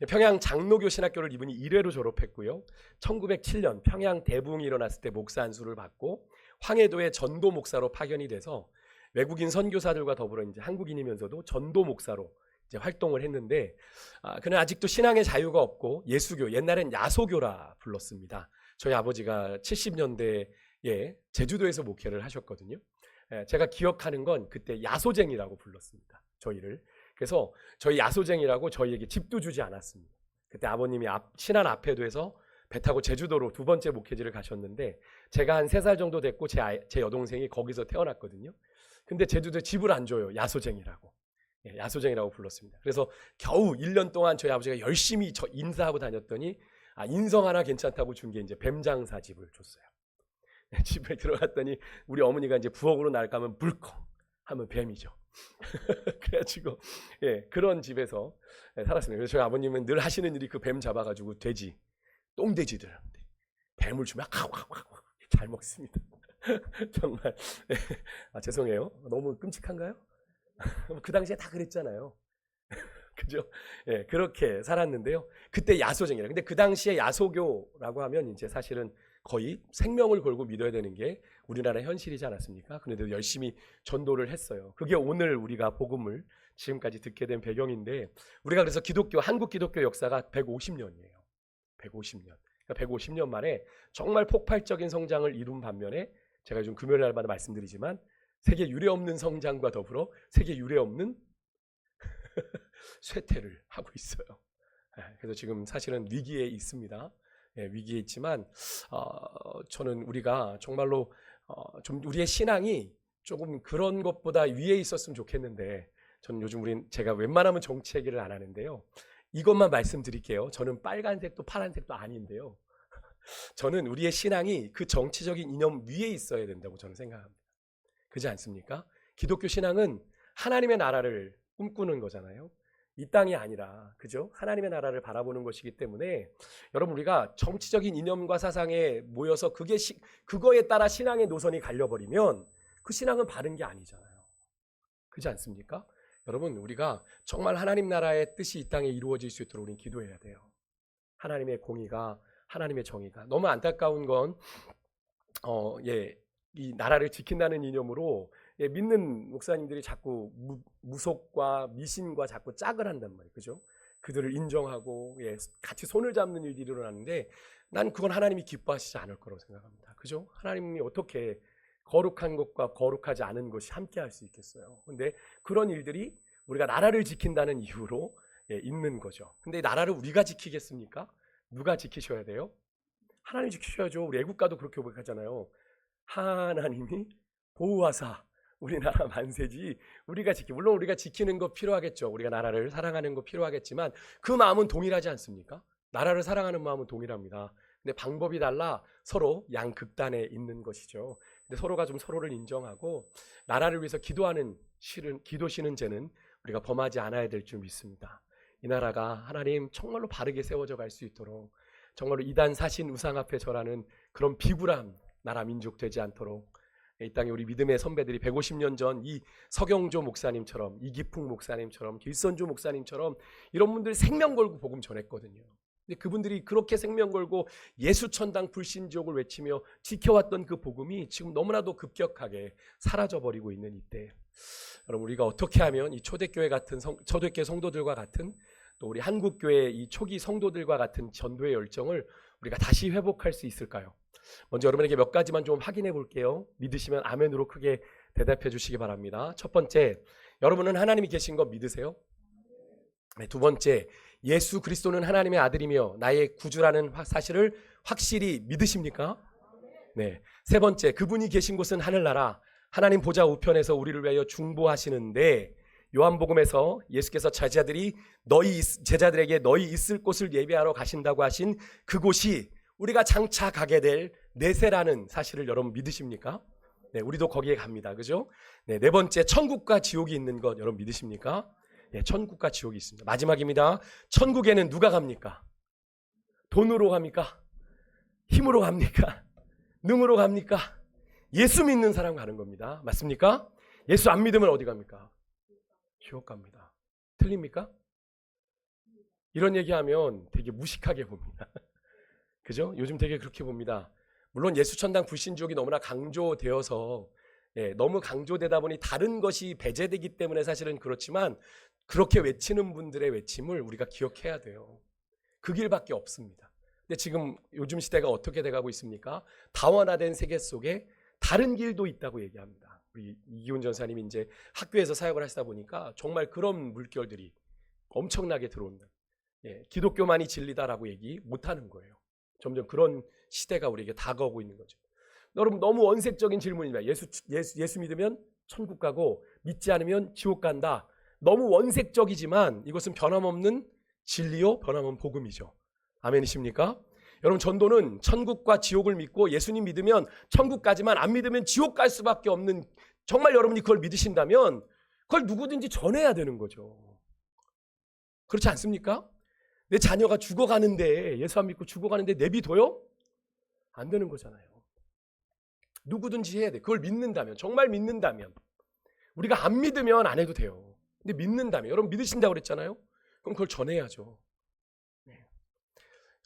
평양 장로교 신학교를 이분이 1회로 졸업했고요. 1907년 평양 대붕이 일어났을 때 목사 안수를 받고 황해도의 전도 목사로 파견이 돼서 외국인 선교사들과 더불어 이제 한국인이면서도 전도 목사로 이제 활동을 했는데, 그는 아직도 신앙의 자유가 없고 예수교, 옛날엔 야소교라 불렀습니다. 저희 아버지가 70년대에 제주도에서 목회를 하셨거든요. 제가 기억하는 건 그때 야소쟁이라고 불렀습니다, 저희를. 그래서 저희 야소쟁이라고 저희에게 집도 주지 않았습니다. 그때 아버님이 신안 앞에도 해서 배 타고 제주도로 두 번째 목회지를 가셨는데, 제가 한 3살 정도 됐고 제 여동생이 거기서 태어났거든요. 근데 제주도에 집을 안 줘요. 야소쟁이라고. 야소쟁이라고 불렀습니다. 그래서 겨우 1년 동안 저희 아버지가 열심히 인사하고 다녔더니 인성 하나 괜찮다고 준 게 이제 뱀장사 집을 줬어요. 집에 들어갔더니 우리 어머니가 이제 부엌으로 나갈까면 물컹 하면 뱀이죠. 그래가지고 그런 집에서 살았습니다. 그래서 저희 아버님은 늘 하시는 일이 그 뱀 잡아가지고 돼지, 똥돼지들한테 뱀을 주면 잘 먹습니다. 정말 죄송해요. 너무 끔찍한가요? 그 당시에 다 그랬잖아요. 그죠? 예, 그렇게 살았는데요. 그때 야소정이라. 근데 그 당시에 야소교라고 하면 이제 사실은 거의 생명을 걸고 믿어야 되는 게 우리나라 현실이지 않았습니까? 그런데도 열심히 전도를 했어요. 그게 오늘 우리가 복음을 지금까지 듣게 된 배경인데, 우리가 그래서 한국 기독교 역사가 150년이에요. 150년. 그러니까 150년 만에 정말 폭발적인 성장을 이룬 반면에, 제가 요즘 금요일 날마다 말씀드리지만 세계 유례 없는 성장과 더불어 세계 유례 없는 쇠퇴를 하고 있어요. 그래서 지금 사실은 위기에 있습니다. 위기에 있지만 저는 우리가 정말로 좀 우리의 신앙이 조금 그런 것보다 위에 있었으면 좋겠는데, 저는 요즘 제가 웬만하면 정치 얘기를 안 하는데요. 이것만 말씀드릴게요. 저는 빨간색도 파란색도 아닌데요. 저는 우리의 신앙이 그 정치적인 이념 위에 있어야 된다고 저는 생각합니다. 그렇지 않습니까? 기독교 신앙은 하나님의 나라를 꿈꾸는 거잖아요. 이 땅이 아니라, 그죠? 하나님의 나라를 바라보는 것이기 때문에 여러분, 우리가 정치적인 이념과 사상에 모여서 그거에 따라 신앙의 노선이 갈려버리면 그 신앙은 바른 게 아니잖아요. 그렇지 않습니까? 여러분, 우리가 정말 하나님 나라의 뜻이 이 땅에 이루어질 수 있도록 우리는 기도해야 돼요. 하나님의 공의가, 하나님의 정의가. 너무 안타까운 건 이 나라를 지킨다는 이념으로 믿는 목사님들이 자꾸 무속과 미신과 자꾸 짝을 한단 말이에요. 그죠? 그들을 인정하고 같이 손을 잡는 일들이 일어나는데, 난 그건 하나님이 기뻐하시지 않을 거라고 생각합니다. 그죠? 하나님이 어떻게 거룩한 것과 거룩하지 않은 것이 함께 할 수 있겠어요. 근데 그런 일들이 우리가 나라를 지킨다는 이유로 있는 거죠. 근데 나라를 우리가 지키겠습니까? 누가 지키셔야 돼요? 하나님 지키셔야죠. 우리 애국가도 그렇게 고백하잖아요. 하나님이 보호하사 우리나라 만세지 우리가 물론 우리가 지키는 거 필요하겠죠. 우리가 나라를 사랑하는 거 필요하겠지만 그 마음은 동일하지 않습니까? 나라를 사랑하는 마음은 동일합니다. 근데 방법이 달라 서로 양극단에 있는 것이죠. 근데 서로가 좀 서로를 인정하고 나라를 위해서 기도시는 죄는 우리가 범하지 않아야 될 줄 믿습니다. 이 나라가 하나님 정말로 바르게 세워져 갈 수 있도록, 정말로 이단 사신 우상 앞에 절하는 그런 비굴한 나라 민족 되지 않도록 이 땅에 우리 믿음의 선배들이 150년 전 이 서경조 목사님처럼, 이기풍 목사님처럼, 길선조 목사님처럼 이런 분들이 생명 걸고 복음 전했거든요. 근데 그분들이 그렇게 생명 걸고 예수천당 불신지옥을 외치며 지켜왔던 그 복음이 지금 너무나도 급격하게 사라져버리고 있는 이때, 여러분, 우리가 어떻게 하면 이 초대교회 성도들과 같은, 또 우리 한국교회 이 초기 성도들과 같은 전도의 열정을 우리가 다시 회복할 수 있을까요? 먼저 여러분에게 몇 가지만 좀 확인해 볼게요. 믿으시면 아멘으로 크게 대답해 주시기 바랍니다. 첫 번째, 여러분은 하나님이 계신 거 믿으세요? 네, 두 번째, 예수 그리스도는 하나님의 아들이며 나의 구주라는 사실을 확실히 믿으십니까? 네. 세 번째, 그분이 계신 곳은 하늘나라, 하나님 보좌 우편에서 우리를 위하여 중보하시는데, 요한복음에서 예수께서 제자들에게 너희 있을 곳을 예비하러 가신다고 하신 그곳이 우리가 장차 가게 될 내세라는 사실을 여러분 믿으십니까? 네, 우리도 거기에 갑니다. 그죠? 네, 네 번째, 천국과 지옥이 있는 것 여러분 믿으십니까? 네, 천국과 지옥이 있습니다. 마지막입니다. 천국에는 누가 갑니까? 돈으로 갑니까? 힘으로 갑니까? 능으로 갑니까? 예수 믿는 사람 가는 겁니다. 맞습니까? 예수 안 믿으면 어디 갑니까? 지옥 갑니다. 틀립니까? 이런 얘기하면 되게 무식하게 봅니다. 그죠? 요즘 되게 그렇게 봅니다. 물론 예수천당 불신지옥이 너무나 강조되어서 너무 강조되다 보니 다른 것이 배제되기 때문에 사실은 그렇지만, 그렇게 외치는 분들의 외침을 우리가 기억해야 돼요. 그 길밖에 없습니다. 근데 지금 요즘 시대가 어떻게 돼가고 있습니까? 다원화된 세계 속에 다른 길도 있다고 얘기합니다. 우리 이기훈 전사님이 이제 학교에서 사역을 하시다 보니까 정말 그런 물결들이 엄청나게 들어온다. 기독교만이 진리다라고 얘기 못하는 거예요. 점점 그런 시대가 우리에게 다가오고 있는 거죠. 여러분, 너무 원색적인 질문입니다. 예수 믿으면 천국 가고 믿지 않으면 지옥 간다. 너무 원색적이지만 이것은 변함없는 진리요, 변함없는 복음이죠. 아멘이십니까? 여러분, 전도는 천국과 지옥을 믿고 예수님 믿으면 천국 가지만 안 믿으면 지옥 갈 수밖에 없는, 정말 여러분이 그걸 믿으신다면 그걸 누구든지 전해야 되는 거죠. 그렇지 않습니까? 내 자녀가 죽어가는데, 예수 안 믿고 죽어가는데 내비둬요? 안 되는 거잖아요. 누구든지 해야 돼. 그걸 믿는다면, 정말 믿는다면. 우리가 안 믿으면 안 해도 돼요. 근데 믿는다면, 여러분 믿으신다고 그랬잖아요. 그럼 그걸 전해야죠. 네.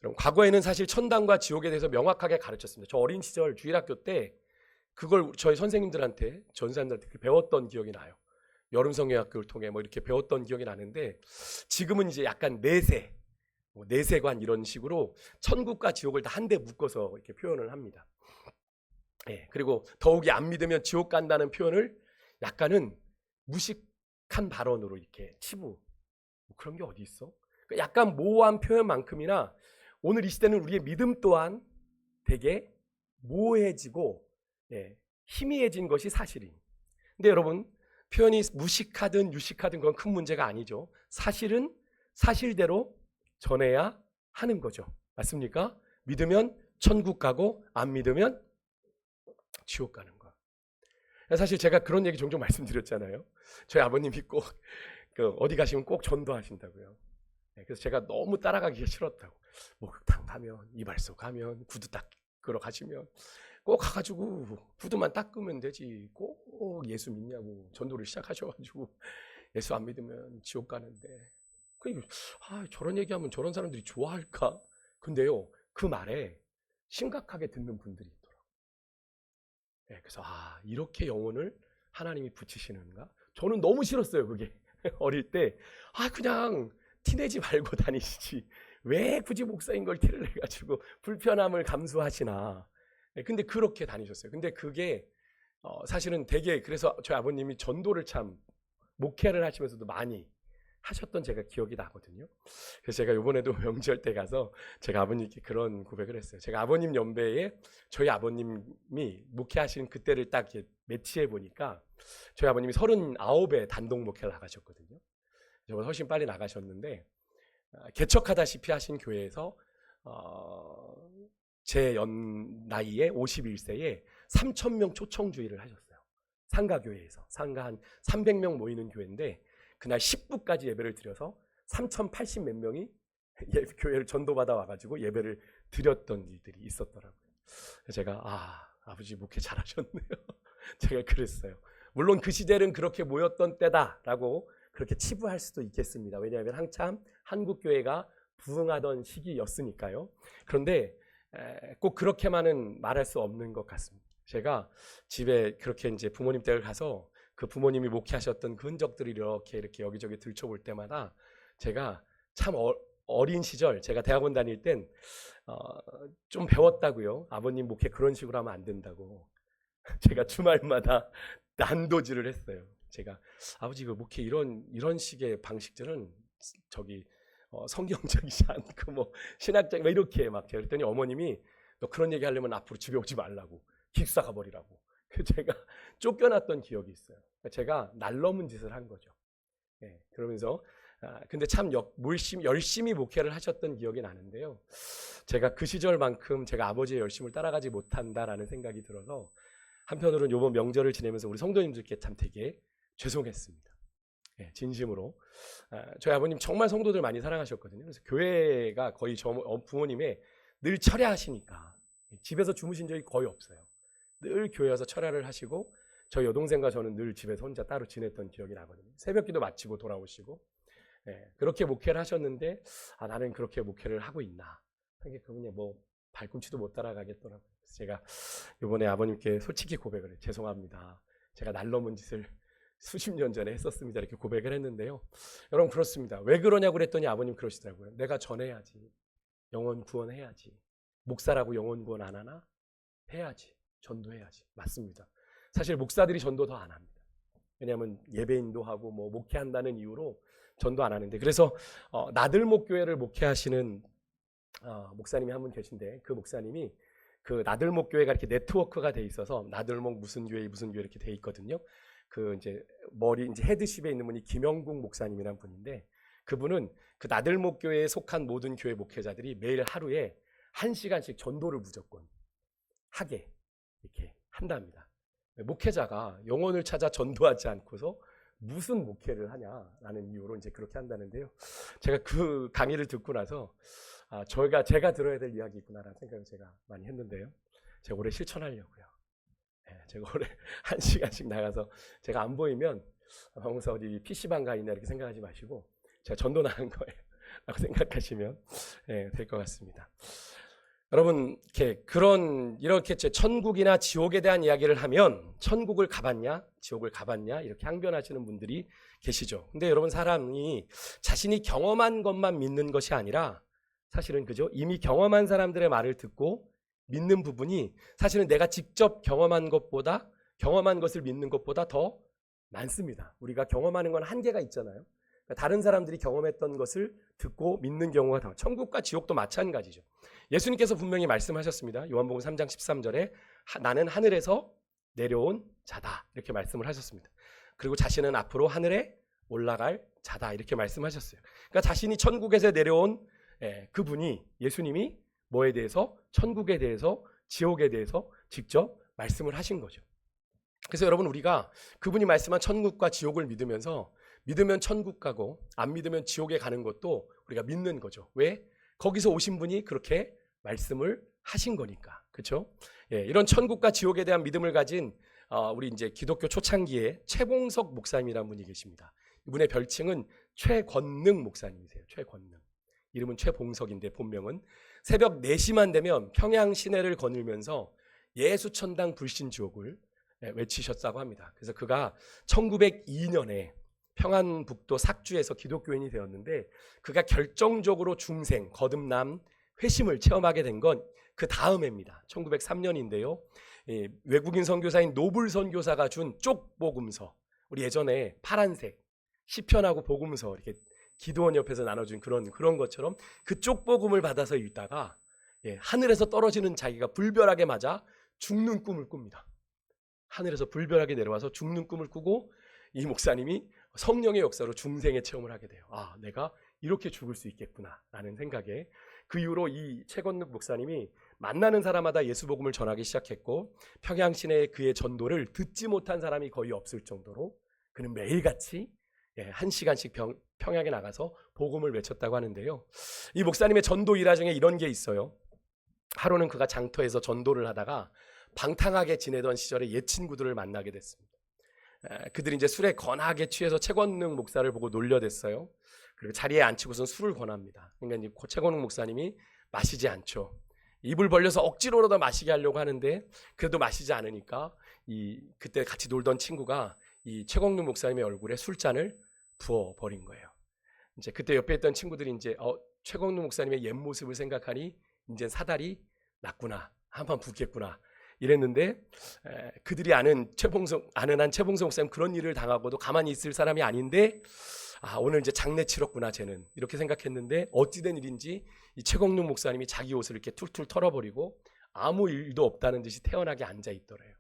여러분 과거에는 사실 천당과 지옥에 대해서 명확하게 가르쳤습니다. 저 어린 시절 주일학교 때 그걸 저희 선생님들한테, 전사님들한테 배웠던 기억이 나요. 여름성경학교를 통해 뭐 이렇게 배웠던 기억이 나는데, 지금은 이제 약간 내세, 뭐 내세관 이런 식으로 천국과 지옥을 다 한데 묶어서 이렇게 표현을 합니다. 예, 그리고 더욱이 안 믿으면 지옥 간다는 표현을 약간은 무식한 발언으로 이렇게 치부, 뭐 그런 게 어디 있어? 그러니까 약간 모호한 표현만큼이나 오늘 이 시대는 우리의 믿음 또한 되게 모호해지고, 예, 희미해진 것이 사실인. 근데 여러분, 표현이 무식하든 유식하든 그건 큰 문제가 아니죠. 사실은 사실대로 전해야 하는 거죠. 맞습니까? 믿으면 천국 가고 안 믿으면 지옥 가는 거. 사실 제가 그런 얘기 종종 말씀드렸잖아요. 저희 아버님이 꼭 어디 가시면 꼭 전도하신다고요. 그래서 제가 너무 따라가기가 싫었다고. 목욕탕 가면, 이발소 가면, 구두 닦으러 가시면 꼭 가가지고 구두만 닦으면 되지. 꼭 예수 믿냐고 전도를 시작하셔가지고 예수 안 믿으면 지옥 가는데. 저런 얘기하면 저런 사람들이 좋아할까? 근데요, 그 말에 심각하게 듣는 분들이 있더라고요. 네, 그래서 이렇게 영혼을 하나님이 붙이시는가? 저는 너무 싫었어요, 그게. 어릴 때 그냥 티내지 말고 다니시지 왜 굳이 목사인 걸 티를 내가지고 불편함을 감수하시나. 네, 근데 그렇게 다니셨어요. 근데 그게 사실은 되게, 그래서 저희 아버님이 전도를 참 목회를 하시면서도 많이 하셨던 제가 기억이 나거든요. 그래서 제가 이번에도 명절 때 가서 제가 아버님께 그런 고백을 했어요. 제가 아버님 연배에 저희 아버님이 목회하신 그때를 딱 이렇게 매치해 보니까 저희 아버님이 39에 단독 목회를 나가셨거든요. 저보다 훨씬 빨리 나가셨는데, 개척하다시피 하신 교회에서 제 나이에 51세에 3,000명 초청주의를 하셨어요. 상가교회에서. 상가 한 300명 모이는 교회인데 그날 10부까지 예배를 드려서 3,080 몇 명이 교회를 전도받아 와가지고 예배를 드렸던 일들이 있었더라고요. 제가 아버지 목회 잘하셨네요. 제가 그랬어요. 물론 그 시대는 그렇게 모였던 때다라고 그렇게 치부할 수도 있겠습니다. 왜냐하면 한참 한국교회가 부흥하던 시기였으니까요. 그런데 꼭 그렇게만은 말할 수 없는 것 같습니다. 제가 집에 그렇게 이제 부모님 댁을 가서 그 부모님이 목회하셨던 그 흔적들을 이렇게 여기저기 들춰볼 때마다 제가 참 어린 시절, 제가 대학원 다닐 땐 좀 배웠다고요. 아버님 목회 그런 식으로 하면 안 된다고. 제가 주말마다 난도질을 했어요. 제가 아버지 그 목회 이런 식의 방식들은 성경적이지 않고 뭐 신학적 이렇게 막 그랬더니 어머님이 너 그런 얘기 하려면 앞으로 집에 오지 말라고, 기숙사 가버리라고. 제가 쫓겨났던 기억이 있어요. 제가 날 넘은 짓을 한 거죠. 네, 그러면서 근데 참 열심히 목회를 하셨던 기억이 나는데요. 제가 그 시절만큼 제가 아버지의 열심을 따라가지 못한다라는 생각이 들어서 한편으로는 이번 명절을 지내면서 우리 성도님들께 참 되게 죄송했습니다. 네, 진심으로. 저희 아버님 정말 성도들 많이 사랑하셨거든요. 그래서 교회가 거의 부모님의 늘 철야하시니까 집에서 주무신 적이 거의 없어요. 늘 교회 와서 철야를 하시고 저희 여동생과 저는 늘 집에서 혼자 따로 지냈던 기억이 나거든요. 새벽기도 마치고 돌아오시고. 그렇게 목회를 하셨는데 나는 그렇게 목회를 하고 있나. 그분이 뭐 발꿈치도 못 따라가겠더라고요. 그래서 제가 이번에 아버님께 솔직히 고백을 해요. 죄송합니다. 제가 날 넘은 짓을 수십 년 전에 했었습니다. 이렇게 고백을 했는데요. 여러분 그렇습니다. 왜 그러냐고 그랬더니 아버님 그러시더라고요. 내가 전해야지. 영혼 구원해야지. 목사라고 영혼 구원 안 하나? 해야지. 전도해야지. 맞습니다. 사실 목사들이 전도 더 안 합니다. 왜냐하면 예배인도 하고 뭐 목회한다는 이유로 전도 안 하는데, 그래서 나들목 교회를 목회하시는 목사님이 한 분 계신데, 그 목사님이 그 나들목 교회가 이렇게 네트워크가 돼 있어서 나들목 무슨 교회 이렇게 돼 있거든요. 그 이제 이제 헤드십에 있는 분이 김영국 목사님이라는 분인데, 그분은 그 나들목 교회에 속한 모든 교회 목회자들이 매일 하루에 1시간씩 전도를 무조건 하게 이렇게 한답니다. 목회자가 영혼을 찾아 전도하지 않고서 무슨 목회를 하냐라는 이유로 이제 그렇게 한다는데요. 제가 그 강의를 듣고 나서 제가 들어야 될 이야기구나라는 생각을 제가 많이 했는데요. 제가 올해 실천하려고요. 제가 올해 1시간씩 나가서 제가 안 보이면 방송사 어디 PC방 가 있나 이렇게 생각하지 마시고 제가 전도 나간 거예요 라고 생각하시면 될 것 같습니다. 여러분 이렇게 천국이나 지옥에 대한 이야기를 하면 천국을 가봤냐 지옥을 가봤냐 이렇게 항변하시는 분들이 계시죠. 근데 여러분 사람이 자신이 경험한 것만 믿는 것이 아니라 사실은 그죠? 이미 경험한 사람들의 말을 듣고 믿는 부분이 사실은 내가 직접 경험한 것을 믿는 것보다 더 많습니다. 우리가 경험하는 건 한계가 있잖아요. 그러니까 다른 사람들이 경험했던 것을 듣고 믿는 경우가 더 천국과 지옥도 마찬가지죠. 예수님께서 분명히 말씀하셨습니다. 요한복음 3장 13절에 나는 하늘에서 내려온 자다 이렇게 말씀을 하셨습니다. 그리고 자신은 앞으로 하늘에 올라갈 자다 이렇게 말씀하셨어요. 그러니까 자신이 천국에서 내려온 그분이 예수님이 뭐에 대해서 천국에 대해서 지옥에 대해서 직접 말씀을 하신 거죠. 그래서 여러분 우리가 그분이 말씀한 천국과 지옥을 믿으면서 믿으면 천국 가고 안 믿으면 지옥에 가는 것도 우리가 믿는 거죠. 왜? 거기서 오신 분이 그렇게 말씀을 하신 거니까. 그렇죠? 이런 천국과 지옥에 대한 믿음을 가진 우리 이제 기독교 초창기에 최봉석 목사님이라는 분이 계십니다. 이분의 별칭은 최권능 목사님이세요. 최권능. 이름은 최봉석인데 본명은 새벽 4시만 되면 평양 시내를 거닐면서 예수천당 불신지옥을 외치셨다고 합니다. 그래서 그가 1902년에 평안북도 삭주에서 기독교인이 되었는데 그가 결정적으로 중생, 거듭남, 회심을 체험하게 된 건 그 다음해입니다. 1903년인데요. 외국인 선교사인 노블 선교사가 준 쪽복음서, 우리 예전에 파란색 시편하고 복음서 이렇게 기도원 옆에서 나눠준 그런 것처럼 그 쪽복음을 받아서 읽다가 하늘에서 떨어지는 자기가 불벼락에 맞아 죽는 꿈을 꿉니다. 하늘에서 불벼락이 내려와서 죽는 꿈을 꾸고 이 목사님이 성령의 역사로 중생의 체험을 하게 돼요. 아, 내가 이렇게 죽을 수 있겠구나 라는 생각에 그 이후로 이 최건능 목사님이 만나는 사람마다 예수복음을 전하기 시작했고 평양 시내에 그의 전도를 듣지 못한 사람이 거의 없을 정도로 그는 매일같이 1시간씩 평양에 나가서 복음을 외쳤다고 하는데요. 이 목사님의 전도 일화 중에 이런 게 있어요. 하루는 그가 장터에서 전도를 하다가 방탕하게 지내던 시절에 옛 친구들을 만나게 됐습니다. 그들이 이제 술에 거나하게 취해서 최건능 목사를 보고 놀려댔어요. 그리고 자리에 앉히고선 술을 권합니다. 그러니까 이제 최건능 목사님이 마시지 않죠. 입을 벌려서 억지로라도 마시게 하려고 하는데 그래도 마시지 않으니까 그때 같이 놀던 친구가 이 최건능 목사님의 얼굴에 술잔을 부어 버린 거예요. 이제 그때 옆에 있던 친구들이 이제 최건능 목사님의 옛 모습을 생각하니 이제 사달이 났구나, 한판 붓겠구나 이랬는데 그들이 아는 한 최봉성 목사님 그런 일을 당하고도 가만히 있을 사람이 아닌데 오늘 이제 장례 치렀구나 쟤는 이렇게 생각했는데 어찌된 일인지 이 최건능 목사님이 자기 옷을 이렇게 툴툴 털어버리고 아무 일도 없다는 듯이 태연하게 앉아 있더래요.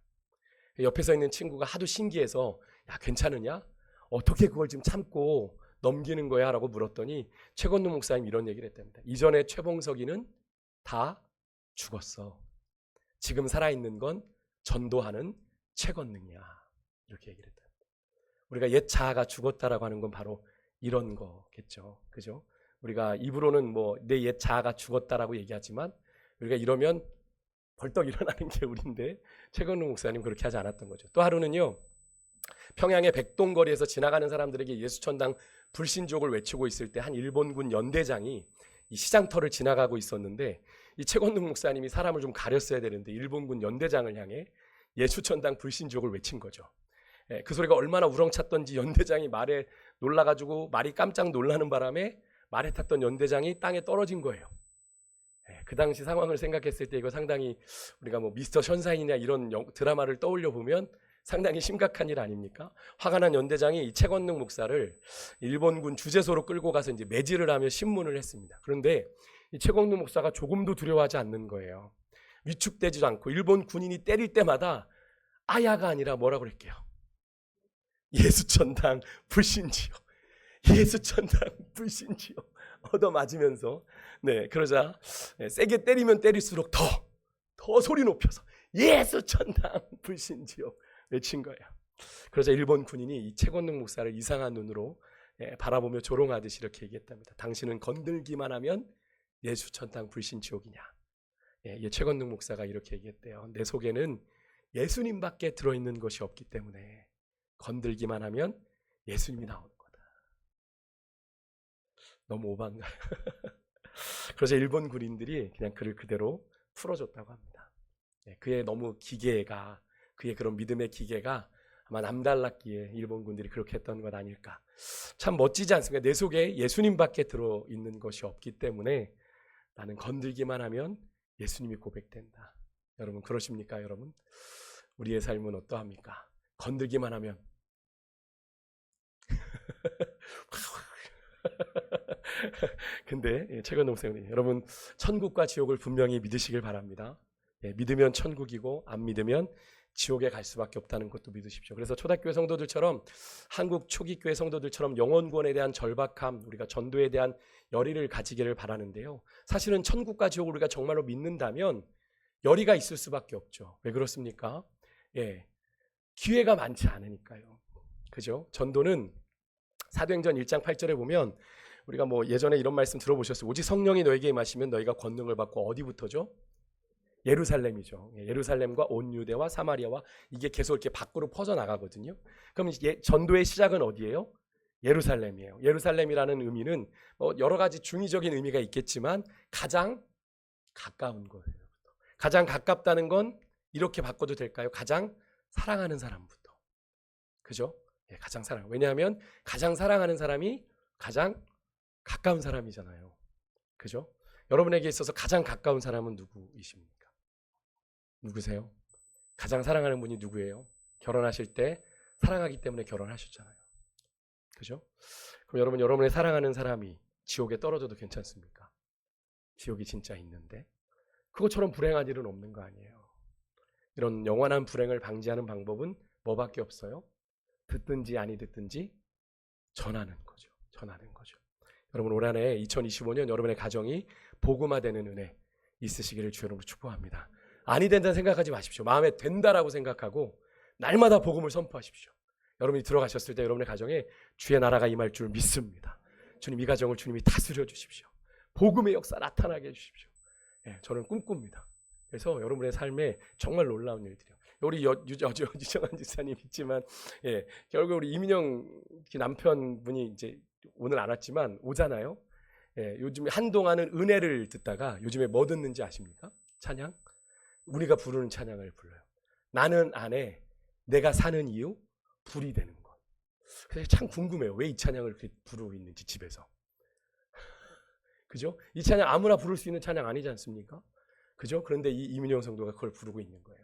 옆에서 있는 친구가 하도 신기해서 야 괜찮으냐? 어떻게 그걸 지금 참고 넘기는 거야? 라고 물었더니 최건능 목사님 이런 얘기를 했답니다. 이전에 최봉석이는 다 죽었어. 지금 살아있는 건 전도하는 최건능이야. 이렇게 얘기를 했다. 우리가 옛 자아가 죽었다라고 하는 건 바로 이런 거겠죠. 그죠? 우리가 입으로는 뭐 내 옛 자아가 죽었다라고 얘기하지만 우리가 이러면 벌떡 일어나는 게 우리인데 최건능 목사님 그렇게 하지 않았던 거죠. 또 하루는요. 평양의 백동거리에서 지나가는 사람들에게 예수천당 불신지옥을 외치고 있을 때 한 일본군 연대장이 이 시장터를 지나가고 있었는데 이 최건능 목사님이 사람을 좀 가렸어야 되는데 일본군 연대장을 향해 예수천당 불신지옥을 외친 거죠. 그 소리가 얼마나 우렁찼던지 연대장이 말에 놀라가지고 말이 깜짝 놀라는 바람에 말에 탔던 연대장이 땅에 떨어진 거예요. 그 당시 상황을 생각했을 때 이거 상당히 우리가 뭐 미스터 션샤인이나 이런 드라마를 떠올려 보면 상당히 심각한 일 아닙니까? 화가 난 연대장이 이 최건능 목사를 일본군 주재소로 끌고 가서 이제 매질을 하며 신문을 했습니다. 그런데 이 최건능 목사가 조금도 두려워하지 않는 거예요. 위축되지도 않고 일본 군인이 때릴 때마다 아야가 아니라 뭐라고 그럴게요? 예수천당 불신지요. 예수천당 불신지요. 얻어맞으면서 그러자 세게 때리면 때릴수록 더 소리 높여서 예수천당 불신지요 외친 거예요. 그러자 일본 군인이 이 최건능 목사를 이상한 눈으로 바라보며 조롱하듯이 이렇게 얘기했답니다. 당신은 건들기만 하면 예수천당 불신지옥이냐. 최건능 목사가 이렇게 얘기했대요. 내 속에는 예수님밖에 들어있는 것이 없기 때문에 건들기만 하면 예수님이 나오는 거다. 너무 오반가요? 그래서 일본 군인들이 그냥 그를 그대로 풀어줬다고 합니다. 그의 너무 기계가, 그의 그런 믿음의 기계가 아마 남달랐기에 일본 군들이 그렇게 했던 것 아닐까. 참 멋지지 않습니까? 내 속에 예수님밖에 들어있는 것이 없기 때문에 나는 건들기만 하면 예수님이 고백된다. 여러분 그러십니까? 여러분 우리의 삶은 어떠합니까? 건들기만 하면 근데 최근동 목사님, 여러분 천국과 지옥을 분명히 믿으시길 바랍니다. 믿으면 천국이고 안 믿으면 지옥에 갈 수밖에 없다는 것도 믿으십시오. 그래서 초대교회 성도들처럼, 한국 초기교회 성도들처럼 영혼구원에 대한 절박함, 우리가 전도에 대한 열의를 가지기를 바라는데요. 사실은 천국과 지옥을 우리가 정말로 믿는다면 열의가 있을 수밖에 없죠. 왜 그렇습니까? 기회가 많지 않으니까요. 그죠? 전도는 사도행전 1장 8절에 보면 우리가 뭐 예전에 이런 말씀 들어보셨어요. 오직 성령이 너에게 임하시면 너희가 권능을 받고 어디부터죠? 예루살렘이죠. 예루살렘과 온 유대와 사마리아와 이게 계속 이렇게 밖으로 퍼져나가거든요. 그럼 전도의 시작은 어디예요? 예루살렘이에요. 예루살렘이라는 의미는 뭐 여러 가지 중의적인 의미가 있겠지만 가장 가까운 거예요. 가장 가깝다는 건 이렇게 바꿔도 될까요? 가장 사랑하는 사람부터. 그죠? 가장 사랑. 왜냐하면 가장 사랑하는 사람이 가장 가까운 사람이잖아요. 그죠? 여러분에게 있어서 가장 가까운 사람은 누구이십니까? 누구세요? 가장 사랑하는 분이 누구예요? 결혼하실 때 사랑하기 때문에 결혼하셨잖아요. 그죠? 그럼 여러분, 여러분의 사랑하는 사람이 지옥에 떨어져도 괜찮습니까? 지옥이 진짜 있는데 그것처럼 불행한 일은 없는 거 아니에요. 이런 영원한 불행을 방지하는 방법은 뭐밖에 없어요? 듣든지 아니 듣든지 전하는 거죠. 전하는 거죠. 여러분 올 한해 2025년 여러분의 가정이 복음화되는 은혜 있으시기를 주 여러분으로 축복합니다. 아니 된다는 생각하지 마십시오. 마음에 된다라고 생각하고 날마다 복음을 선포하십시오. 여러분이 들어가셨을 때 여러분의 가정에 주의 나라가 임할 줄 믿습니다. 주님, 이 가정을 주님이 다스려 주십시오. 복음의 역사 나타나게 해주십시오. 저는 꿈꿉니다. 그래서 여러분의 삶에 정말 놀라운 일들이요. 우리 유정한 지사님 있지만, 결국 우리 이민영 남편분이 이제 오늘 안 왔지만 오잖아요. 요즘 한동안은 은혜를 듣다가 요즘에 뭐 듣는지 아십니까? 찬양? 우리가 부르는 찬양을 불러요. 나는 안에 내가 사는 이유 불이 되는 것. 그래서 참 궁금해요. 왜 이 찬양을 그렇게 부르고 있는지 집에서. 그죠? 이 찬양 아무나 부를 수 있는 찬양 아니지 않습니까? 그죠? 그런데 이 이민영 성도가 그걸 부르고 있는 거예요.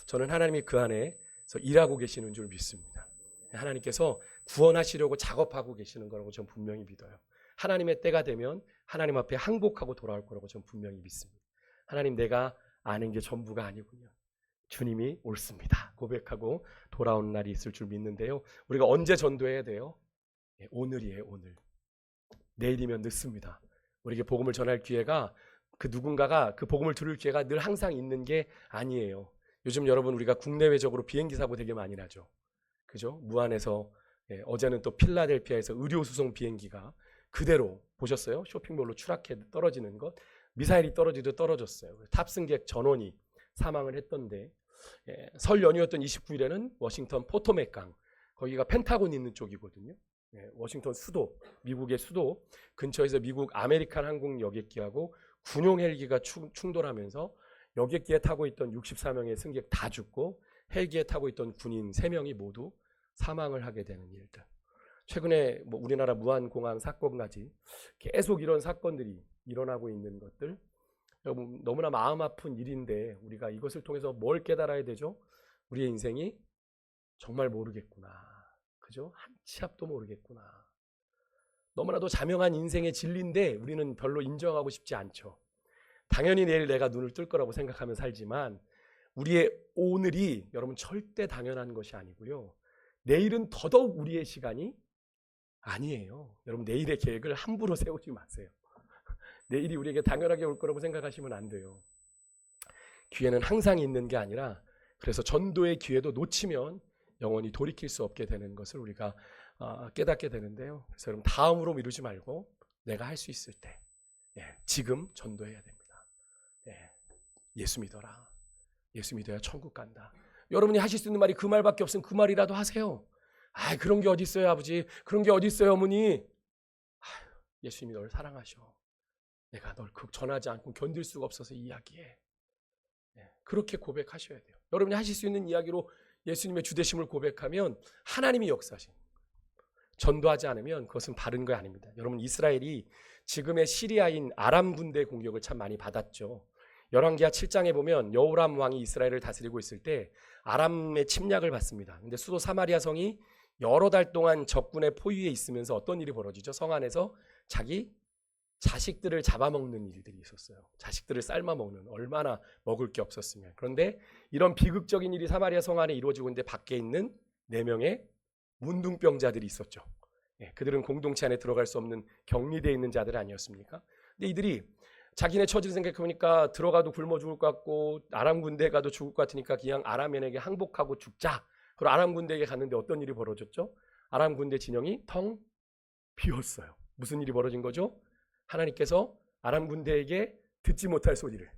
저는 하나님이 그 안에서 일하고 계시는 줄 믿습니다. 하나님께서 구원하시려고 작업하고 계시는 거라고 저는 분명히 믿어요. 하나님의 때가 되면 하나님 앞에 항복하고 돌아올 거라고 저는 분명히 믿습니다. 하나님, 내가 아는 게 전부가 아니군요. 주님이 옳습니다. 고백하고 돌아오는 날이 있을 줄 믿는데요. 우리가 언제 전도해야 돼요? 오늘이에요, 오늘. 내일이면 늦습니다. 우리에게 복음을 전할 기회가, 그 누군가가 그 복음을 들을 기회가 늘 항상 있는 게 아니에요. 요즘 여러분 우리가 국내외적으로 비행기 사고 되게 많이 나죠. 그죠? 무안에서, 어제는 또 필라델피아에서 의료수송 비행기가 그대로 보셨어요? 쇼핑몰로 추락해 떨어지는 것. 미사일이 떨어지듯 떨어졌어요. 탑승객 전원이 사망을 했던데, 설 연휴였던 29일에는 워싱턴 포토맥 강, 거기가 펜타곤 있는 쪽이거든요. 워싱턴 수도, 미국의 수도 근처에서 미국 아메리칸 항공 여객기하고 군용 헬기가 충돌하면서 여객기에 타고 있던 64명의 승객 다 죽고 헬기에 타고 있던 군인 3명이 모두 사망을 하게 되는 일들. 최근에 뭐 우리나라 무안공항 사건까지 계속 이런 사건들이 일어나고 있는 것들, 여러분 너무나 마음 아픈 일인데 우리가 이것을 통해서 뭘 깨달아야 되죠? 우리의 인생이 정말 모르겠구나. 그죠? 한 치 앞도 모르겠구나. 너무나도 자명한 인생의 진리인데 우리는 별로 인정하고 싶지 않죠. 당연히 내일 내가 눈을 뜰 거라고 생각하며 살지만 우리의 오늘이 여러분 절대 당연한 것이 아니고요. 내일은 더더욱 우리의 시간이 아니에요. 여러분 내일의 계획을 함부로 세우지 마세요. 내일이 우리에게 당연하게 올 거라고 생각하시면 안 돼요. 기회는 항상 있는 게 아니라, 그래서 전도의 기회도 놓치면 영원히 돌이킬 수 없게 되는 것을 우리가 깨닫게 되는데요. 그래서 여러분 다음으로 미루지 말고 내가 할 수 있을 때 지금 전도해야 됩니다. 예수 믿어라. 예수 믿어야 천국 간다. 여러분이 하실 수 있는 말이 그 말밖에 없으면 그 말이라도 하세요. 아, 그런 게 어디 있어요, 아버지? 그런 게 어디 있어요, 어머니? 아유, 예수님이 널 사랑하셔. 내가 널 전하지 않고 견딜 수가 없어서 이야기해. 그렇게 고백하셔야 돼요. 여러분이 하실 수 있는 이야기로 예수님의 주되심을 고백하면 하나님이 역사하십니다. 전도하지 않으면 그것은 바른 거 아닙니다. 여러분, 이스라엘이 지금의 시리아인 아람 군대 공격을 참 많이 받았죠. 열왕기하 7장에 보면 여호람 왕이 이스라엘을 다스리고 있을 때 아람의 침략을 받습니다. 근데 수도 사마리아 성이 여러 달 동안 적군의 포위에 있으면서 어떤 일이 벌어지죠? 성 안에서 자기 자식들을 잡아먹는 일들이 있었어요. 자식들을 삶아먹는, 얼마나 먹을 게 없었으면. 그런데 이런 비극적인 일이 사마리아 성 안에 이루어지고 있는데 밖에 있는 4명의 문둥병자들이 있었죠. 그들은 공동체 안에 들어갈 수 없는 격리되어 있는 자들 아니었습니까? 근데 이들이 자기네 처지를 생각해보니까 들어가도 굶어 죽을 것 같고 아람 군대에 가도 죽을 것 같으니까 그냥 아람인에게 항복하고 죽자. 그리고 아람 군대에게 갔는데 어떤 일이 벌어졌죠? 아람 군대 진영이 텅 비었어요. 무슨 일이 벌어진 거죠? 하나님께서 아람 군대에게 듣지 못할 소리를,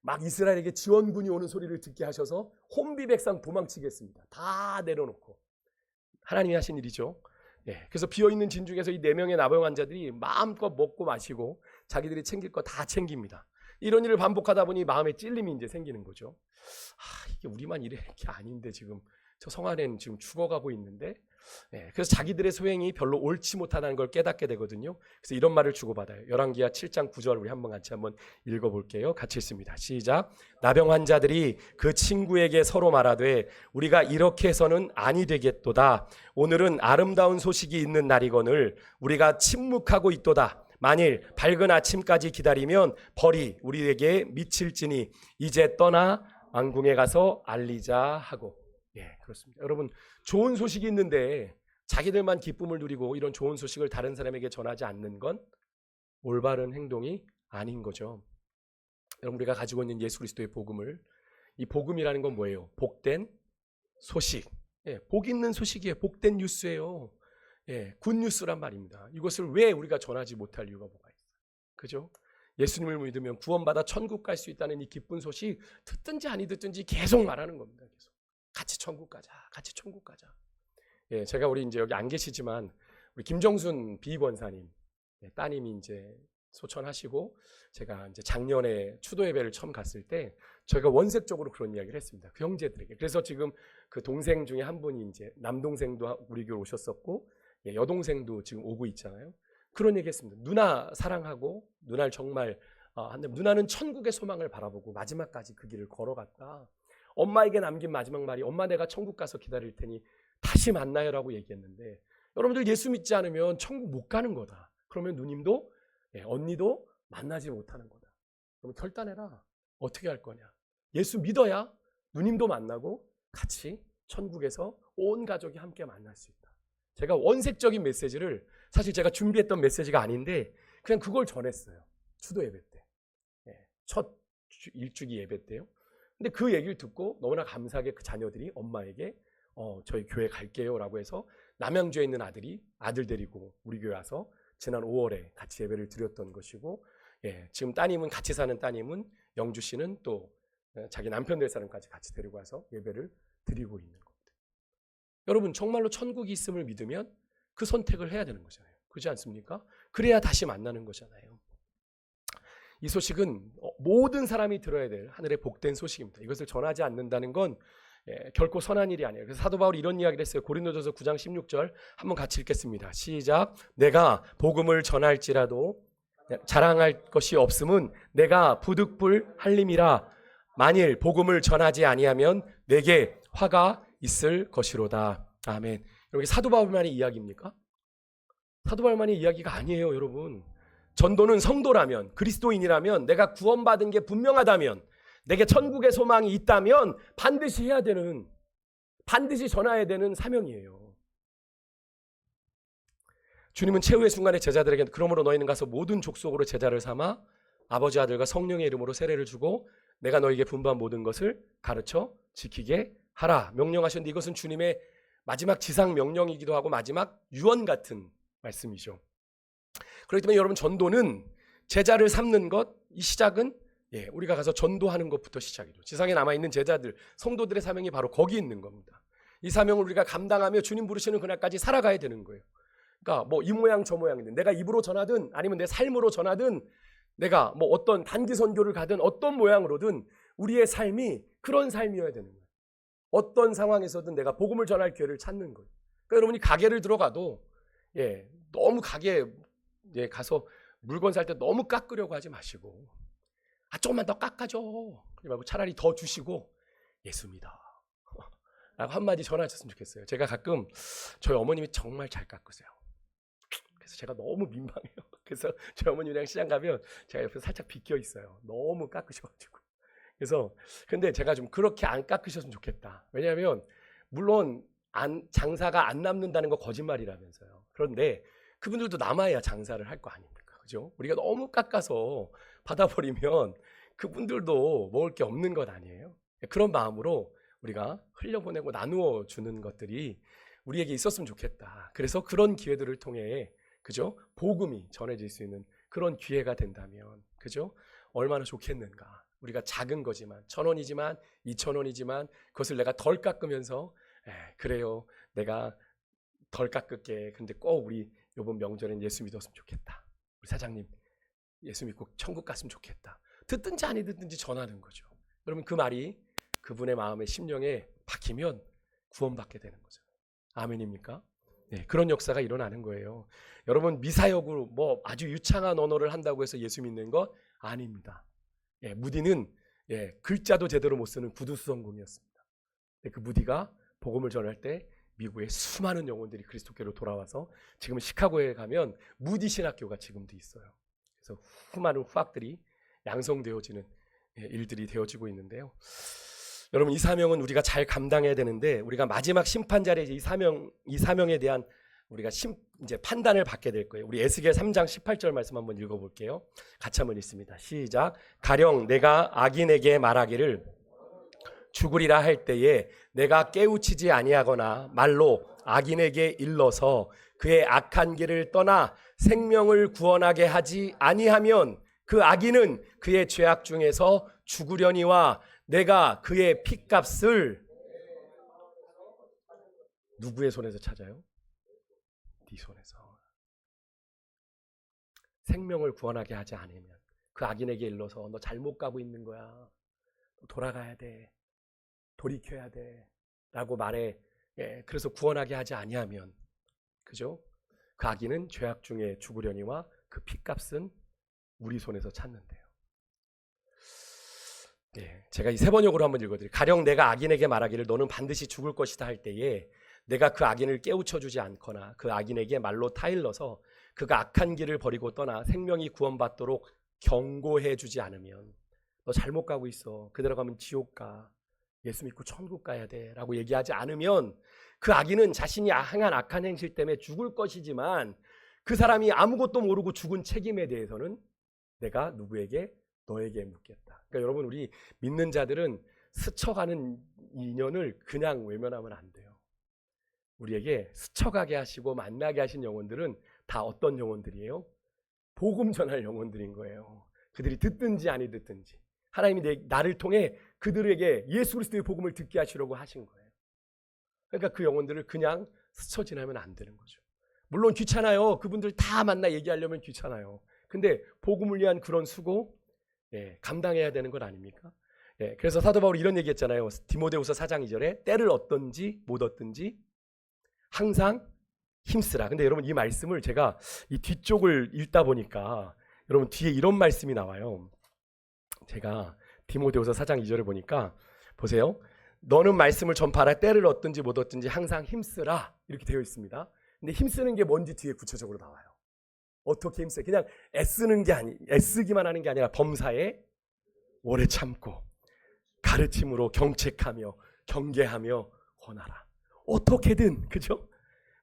막 이스라엘에게 지원군이 오는 소리를 듣게 하셔서 혼비백산 도망치게 했습니다. 다 내려놓고. 하나님이 하신 일이죠. 그래서 비어있는 진 중에서 이 4명의 나병 환자들이 마음껏 먹고 마시고 자기들이 챙길 거 다 챙깁니다. 이런 일을 반복하다 보니 마음에 찔림이 이제 생기는 거죠. 이게 우리만 이래 게 아닌데 지금 저 성 안에는 지금 죽어가고 있는데, 그래서 자기들의 소행이 별로 옳지 못하다는 걸 깨닫게 되거든요. 그래서 이런 말을 주고받아요. 열왕기하 7장 9절 우리 같이 한번 읽어볼게요. 같이 읽습니다. 시작. 나병 환자들이 그 친구에게 서로 말하되 우리가 이렇게 해서는 아니 되겠도다. 오늘은 아름다운 소식이 있는 날이거늘 우리가 침묵하고 있도다. 만일 밝은 아침까지 기다리면 벌이 우리에게 미칠지니 이제 떠나 왕궁에 가서 알리자 하고. 그렇습니다. 여러분, 좋은 소식이 있는데 자기들만 기쁨을 누리고 이런 좋은 소식을 다른 사람에게 전하지 않는 건 올바른 행동이 아닌 거죠. 여러분, 우리가 가지고 있는 예수 그리스도의 복음을, 이 복음이라는 건 뭐예요? 복된 소식. 복 있는 소식이에요. 복된 뉴스예요. 굿뉴스란 말입니다. 이것을 왜 우리가 전하지 못할 이유가 뭐가 있어요? 그죠? 예수님을 믿으면 구원받아 천국 갈 수 있다는 이 기쁜 소식 듣든지 아니 듣든지 계속 말하는 겁니다. 계속. 같이 천국 가자. 같이 천국 가자. 제가 우리 이제 여기 안 계시지만 우리 김정순 비권사님 따님이 이제 소천하시고 제가 이제 작년에 추도 예배를 처음 갔을 때 저희가 원색적으로 그런 이야기를 했습니다. 그 형제들에게. 그래서 지금 그 동생 중에 한 분이 이제 남동생도 우리 교회 오셨었고 여동생도 지금 오고 있잖아요. 그런 얘기 했습니다. 누나 사랑하고 누나를 정말 누나는 천국의 소망을 바라보고 마지막까지 그 길을 걸어갔다. 엄마에게 남긴 마지막 말이 엄마 내가 천국 가서 기다릴 테니 다시 만나요라고 얘기했는데, 여러분들 예수 믿지 않으면 천국 못 가는 거다. 그러면 누님도 언니도 만나지 못하는 거다. 그럼 결단해라. 어떻게 할 거냐. 예수 믿어야 누님도 만나고 같이 천국에서 온 가족이 함께 만날 수 있다. 제가 원색적인 메시지를, 사실 제가 준비했던 메시지가 아닌데 그냥 그걸 전했어요. 추도 예배 때. 첫 일주기 예배 때요. 근데 그 얘기를 듣고 너무나 감사하게 그 자녀들이 엄마에게 저희 교회 갈게요 라고 해서 남양주에 있는 아들 데리고 우리 교회 와서 지난 5월에 같이 예배를 드렸던 것이고, 지금 따님은, 같이 사는 따님은, 영주 씨는 또 자기 남편 될 사람까지 같이 데리고 와서 예배를 드리고 있는 겁니다. 여러분, 정말로 천국이 있음을 믿으면 그 선택을 해야 되는 거잖아요. 그렇지 않습니까? 그래야 다시 만나는 거잖아요. 이 소식은 모든 사람이 들어야 될 하늘의 복된 소식입니다. 이것을 전하지 않는다는 건 결코 선한 일이 아니에요. 그래서 사도 바울이 이런 이야기를 했어요. 고린도전서 9장 16절 한번 같이 읽겠습니다. 시작. 내가 복음을 전할지라도 자랑할 것이 없음은 내가 부득불 할림이라. 만일 복음을 전하지 아니하면 내게 화가 있을 것이로다. 아멘. 여기 사도 바울만의 이야기입니까? 사도 바울만의 이야기가 아니에요, 여러분. 전도는 성도라면, 그리스도인이라면, 내가 구원받은 게 분명하다면, 내게 천국의 소망이 있다면 반드시 해야 되는, 반드시 전해야 되는 사명이에요. 주님은 최후의 순간에 제자들에게 그러므로 너희는 가서 모든 족속으로 제자를 삼아 아버지, 아들과 성령의 이름으로 세례를 주고 내가 너희에게 분부한 모든 것을 가르쳐 지키게 하라 명령하셨는데, 이것은 주님의 마지막 지상 명령이기도 하고 마지막 유언 같은 말씀이죠. 그렇기 때문에 여러분, 전도는 제자를 삼는 것, 이 시작은 우리가 가서 전도하는 것부터 시작이죠. 지상에 남아있는 제자들, 성도들의 사명이 바로 거기 있는 겁니다. 이 사명을 우리가 감당하며 주님 부르시는 그날까지 살아가야 되는 거예요. 그러니까 뭐 이 모양 저 모양인데 내가 입으로 전하든 아니면 내 삶으로 전하든 내가 뭐 어떤 단기 선교를 가든 어떤 모양으로든 우리의 삶이 그런 삶이어야 되는 거예요. 어떤 상황에서든 내가 복음을 전할 기회를 찾는 거예요. 그러니까 여러분이 가게를 들어가도 너무 가게에 가서 물건 살 때 너무 깎으려고 하지 마시고 조금만 더 깎아줘. 그러지 말고 차라리 더 주시고 예수입니다 라고 한마디 전하셨으면 좋겠어요. 제가 가끔 저희 어머님이 정말 잘 깎으세요. 그래서 제가 너무 민망해요. 그래서 저희 어머님이랑 시장 가면 제가 옆에서 살짝 비껴 있어요. 너무 깎으셔가지고. 그래서 근데 제가 좀 그렇게 안 깎으셨으면 좋겠다. 왜냐하면 물론 장사가 안 남는다는 거 거짓말이라면서요. 그런데 그분들도 남아야 장사를 할 거 아닙니까? 그죠? 우리가 너무 깎아서 받아버리면 그분들도 먹을 게 없는 것 아니에요? 그런 마음으로 우리가 흘려보내고 나누어 주는 것들이 우리에게 있었으면 좋겠다. 그래서 그런 기회들을 통해 그죠? 복음이 전해질 수 있는 그런 기회가 된다면 그죠? 얼마나 좋겠는가. 우리가 작은 거지만 1,000원이지만 2,000원이지만 그것을 내가 덜 깎으면서 그래요. 내가 덜 깎을게. 근데 꼭 우리 이번 명절엔 예수 믿었으면 좋겠다. 우리 사장님 예수 믿고 천국 갔으면 좋겠다. 듣든지 아니 듣든지 전하는 거죠. 여러분 그 말이 그분의 마음에 심령에 박히면 구원받게 되는 거죠. 아멘입니까? 그런 역사가 일어나는 거예요. 여러분 미사역으로 뭐 아주 유창한 언어를 한다고 해서 예수 믿는 것 아닙니다. 무디는 글자도 제대로 못 쓰는 구두수성공이었습니다. 그 무디가 복음을 전할 때 미국의 수많은 영혼들이 그리스도께로 돌아와서 지금 시카고에 가면 무디 신학교가 지금도 있어요. 그래서 수많은 후학들이 양성되어지는 일들이 되어지고 있는데요. 여러분 이 사명은 우리가 잘 감당해야 되는데 우리가 마지막 심판 자리에 이 사명에 대한 우리가 이제 판단을 받게 될 거예요. 우리 에스겔 3장 18절 말씀 한번 읽어볼게요. 같이 한번 읽습니다. 시작. 가령 내가 악인에게 말하기를 죽으리라 할 때에 내가 깨우치지 아니하거나 말로 악인에게 일러서 그의 악한 길을 떠나 생명을 구원하게 하지 아니하면 그 악인은 그의 죄악 중에서 죽으려니와 내가 그의 핏값을 누구의 손에서 찾아요? 네 손에서. 생명을 구원하게 하지 않으면 그 악인에게 일러서 너 잘못 가고 있는 거야. 돌아가야 돼. 돌이켜야 돼. 라고 말해. 그래서 구원하게 하지 아니하면 그죠? 그 악인은 죄악 중에 죽으려니와 그 핏값은 우리 손에서 찾는데요. 제가 이 세 번역으로 한번 읽어드릴게요. 가령 내가 악인에게 말하기를 너는 반드시 죽을 것이다 할 때에 내가 그 악인을 깨우쳐주지 않거나 그 악인에게 말로 타일러서 그가 악한 길을 버리고 떠나 생명이 구원받도록 경고해주지 않으면 너 잘못 가고 있어. 그대로 가면 지옥 가. 예수 믿고 천국 가야 돼. 라고 얘기하지 않으면 그 악인은 자신이 행한 악한 행실 때문에 죽을 것이지만 그 사람이 아무것도 모르고 죽은 책임에 대해서는 내가 누구에게? 너에게 묻겠다. 그러니까 여러분 우리 믿는 자들은 스쳐가는 인연을 그냥 외면하면 안 돼요. 우리에게 스쳐가게 하시고 만나게 하신 영혼들은 다 어떤 영혼들이에요? 복음 전할 영혼들인 거예요. 그들이 듣든지 아니 듣든지 하나님이 나를 통해 그들에게 예수 그리스도의 복음을 듣게 하시려고 하신 거예요. 그러니까 그 영혼들을 그냥 스쳐 지나면 안 되는 거죠. 물론 귀찮아요. 그분들 다 만나 얘기하려면 귀찮아요. 근데 복음을 위한 그런 수고 감당해야 되는 건 아닙니까? 그래서 사도 바울이 이런 얘기했잖아요. 디모데후서 4장 2절에 때를 얻든지 못 얻든지 항상 힘쓰라. 근데 여러분 이 말씀을 제가 이 뒤쪽을 읽다 보니까 여러분 뒤에 이런 말씀이 나와요. 제가 디모데후서 4장 2절을 보니까 보세요. 너는 말씀을 전파하라. 때를 얻든지 못 얻든지 항상 힘쓰라. 이렇게 되어 있습니다. 근데 힘쓰는 게 뭔지 뒤에 구체적으로 나와요. 어떻게 힘써? 그냥 애쓰기만 하는 게 아니라 범사에 오래 참고 가르침으로 경책하며 경계하며 권하라. 어떻게든 그죠?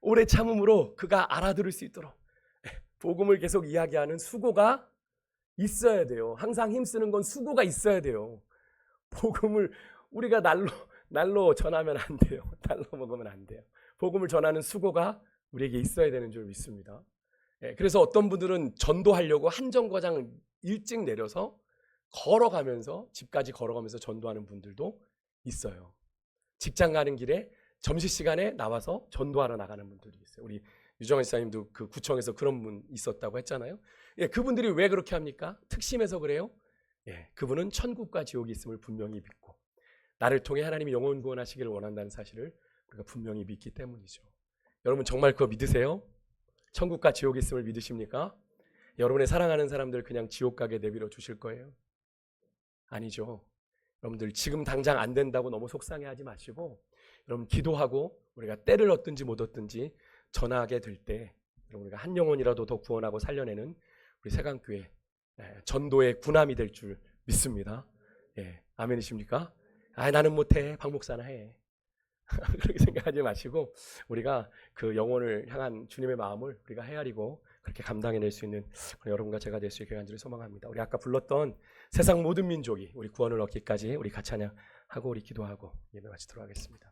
오래 참음으로 그가 알아들을 수 있도록 복음을 계속 이야기하는 수고가 있어야 돼요. 항상 힘쓰는 건 수고가 있어야 돼요. 복음을 우리가 날로 전하면 안 돼요. 날로 먹으면 안 돼요. 복음을 전하는 수고가 우리에게 있어야 되는 줄 믿습니다. 그래서 어떤 분들은 전도하려고 한 정거장 일찍 내려서 걸어가면서 집까지 걸어가면서 전도하는 분들도 있어요. 직장 가는 길에 점심시간에 나와서 전도하러 나가는 분들이 있어요. 우리 유정은 지사님도 그 구청에서 그런 분 있었다고 했잖아요. 예, 그분들이 왜 그렇게 합니까? 특심해서 그래요? 예, 그분은 천국과 지옥이 있음을 분명히 믿고 나를 통해 하나님이 영혼 구원하시기를 원한다는 사실을 우리가 분명히 믿기 때문이죠. 여러분 정말 그거 믿으세요? 천국과 지옥이 있음을 믿으십니까? 여러분의 사랑하는 사람들 그냥 지옥 가게 내버려 주실 거예요? 아니죠. 여러분들 지금 당장 안 된다고 너무 속상해하지 마시고 여러분 기도하고 우리가 때를 얻든지 못 얻든지 전하게 될 때 우리가 한 영혼이라도 더 구원하고 살려내는 우리 세강교회 전도의 군함이 될 줄 믿습니다. 예, 아멘이십니까? 아, 나는 못해. 박 목사나 해. 그렇게 생각하지 마시고 우리가 그 영혼을 향한 주님의 마음을 우리가 헤아리고 그렇게 감당해낼 수 있는 여러분과 제가 될 수 있게 간절히 소망합니다. 우리 아까 불렀던 세상 모든 민족이 우리 구원을 얻기까지 우리 같이 찬양하고 우리 기도하고 예배 마치도록 하겠습니다.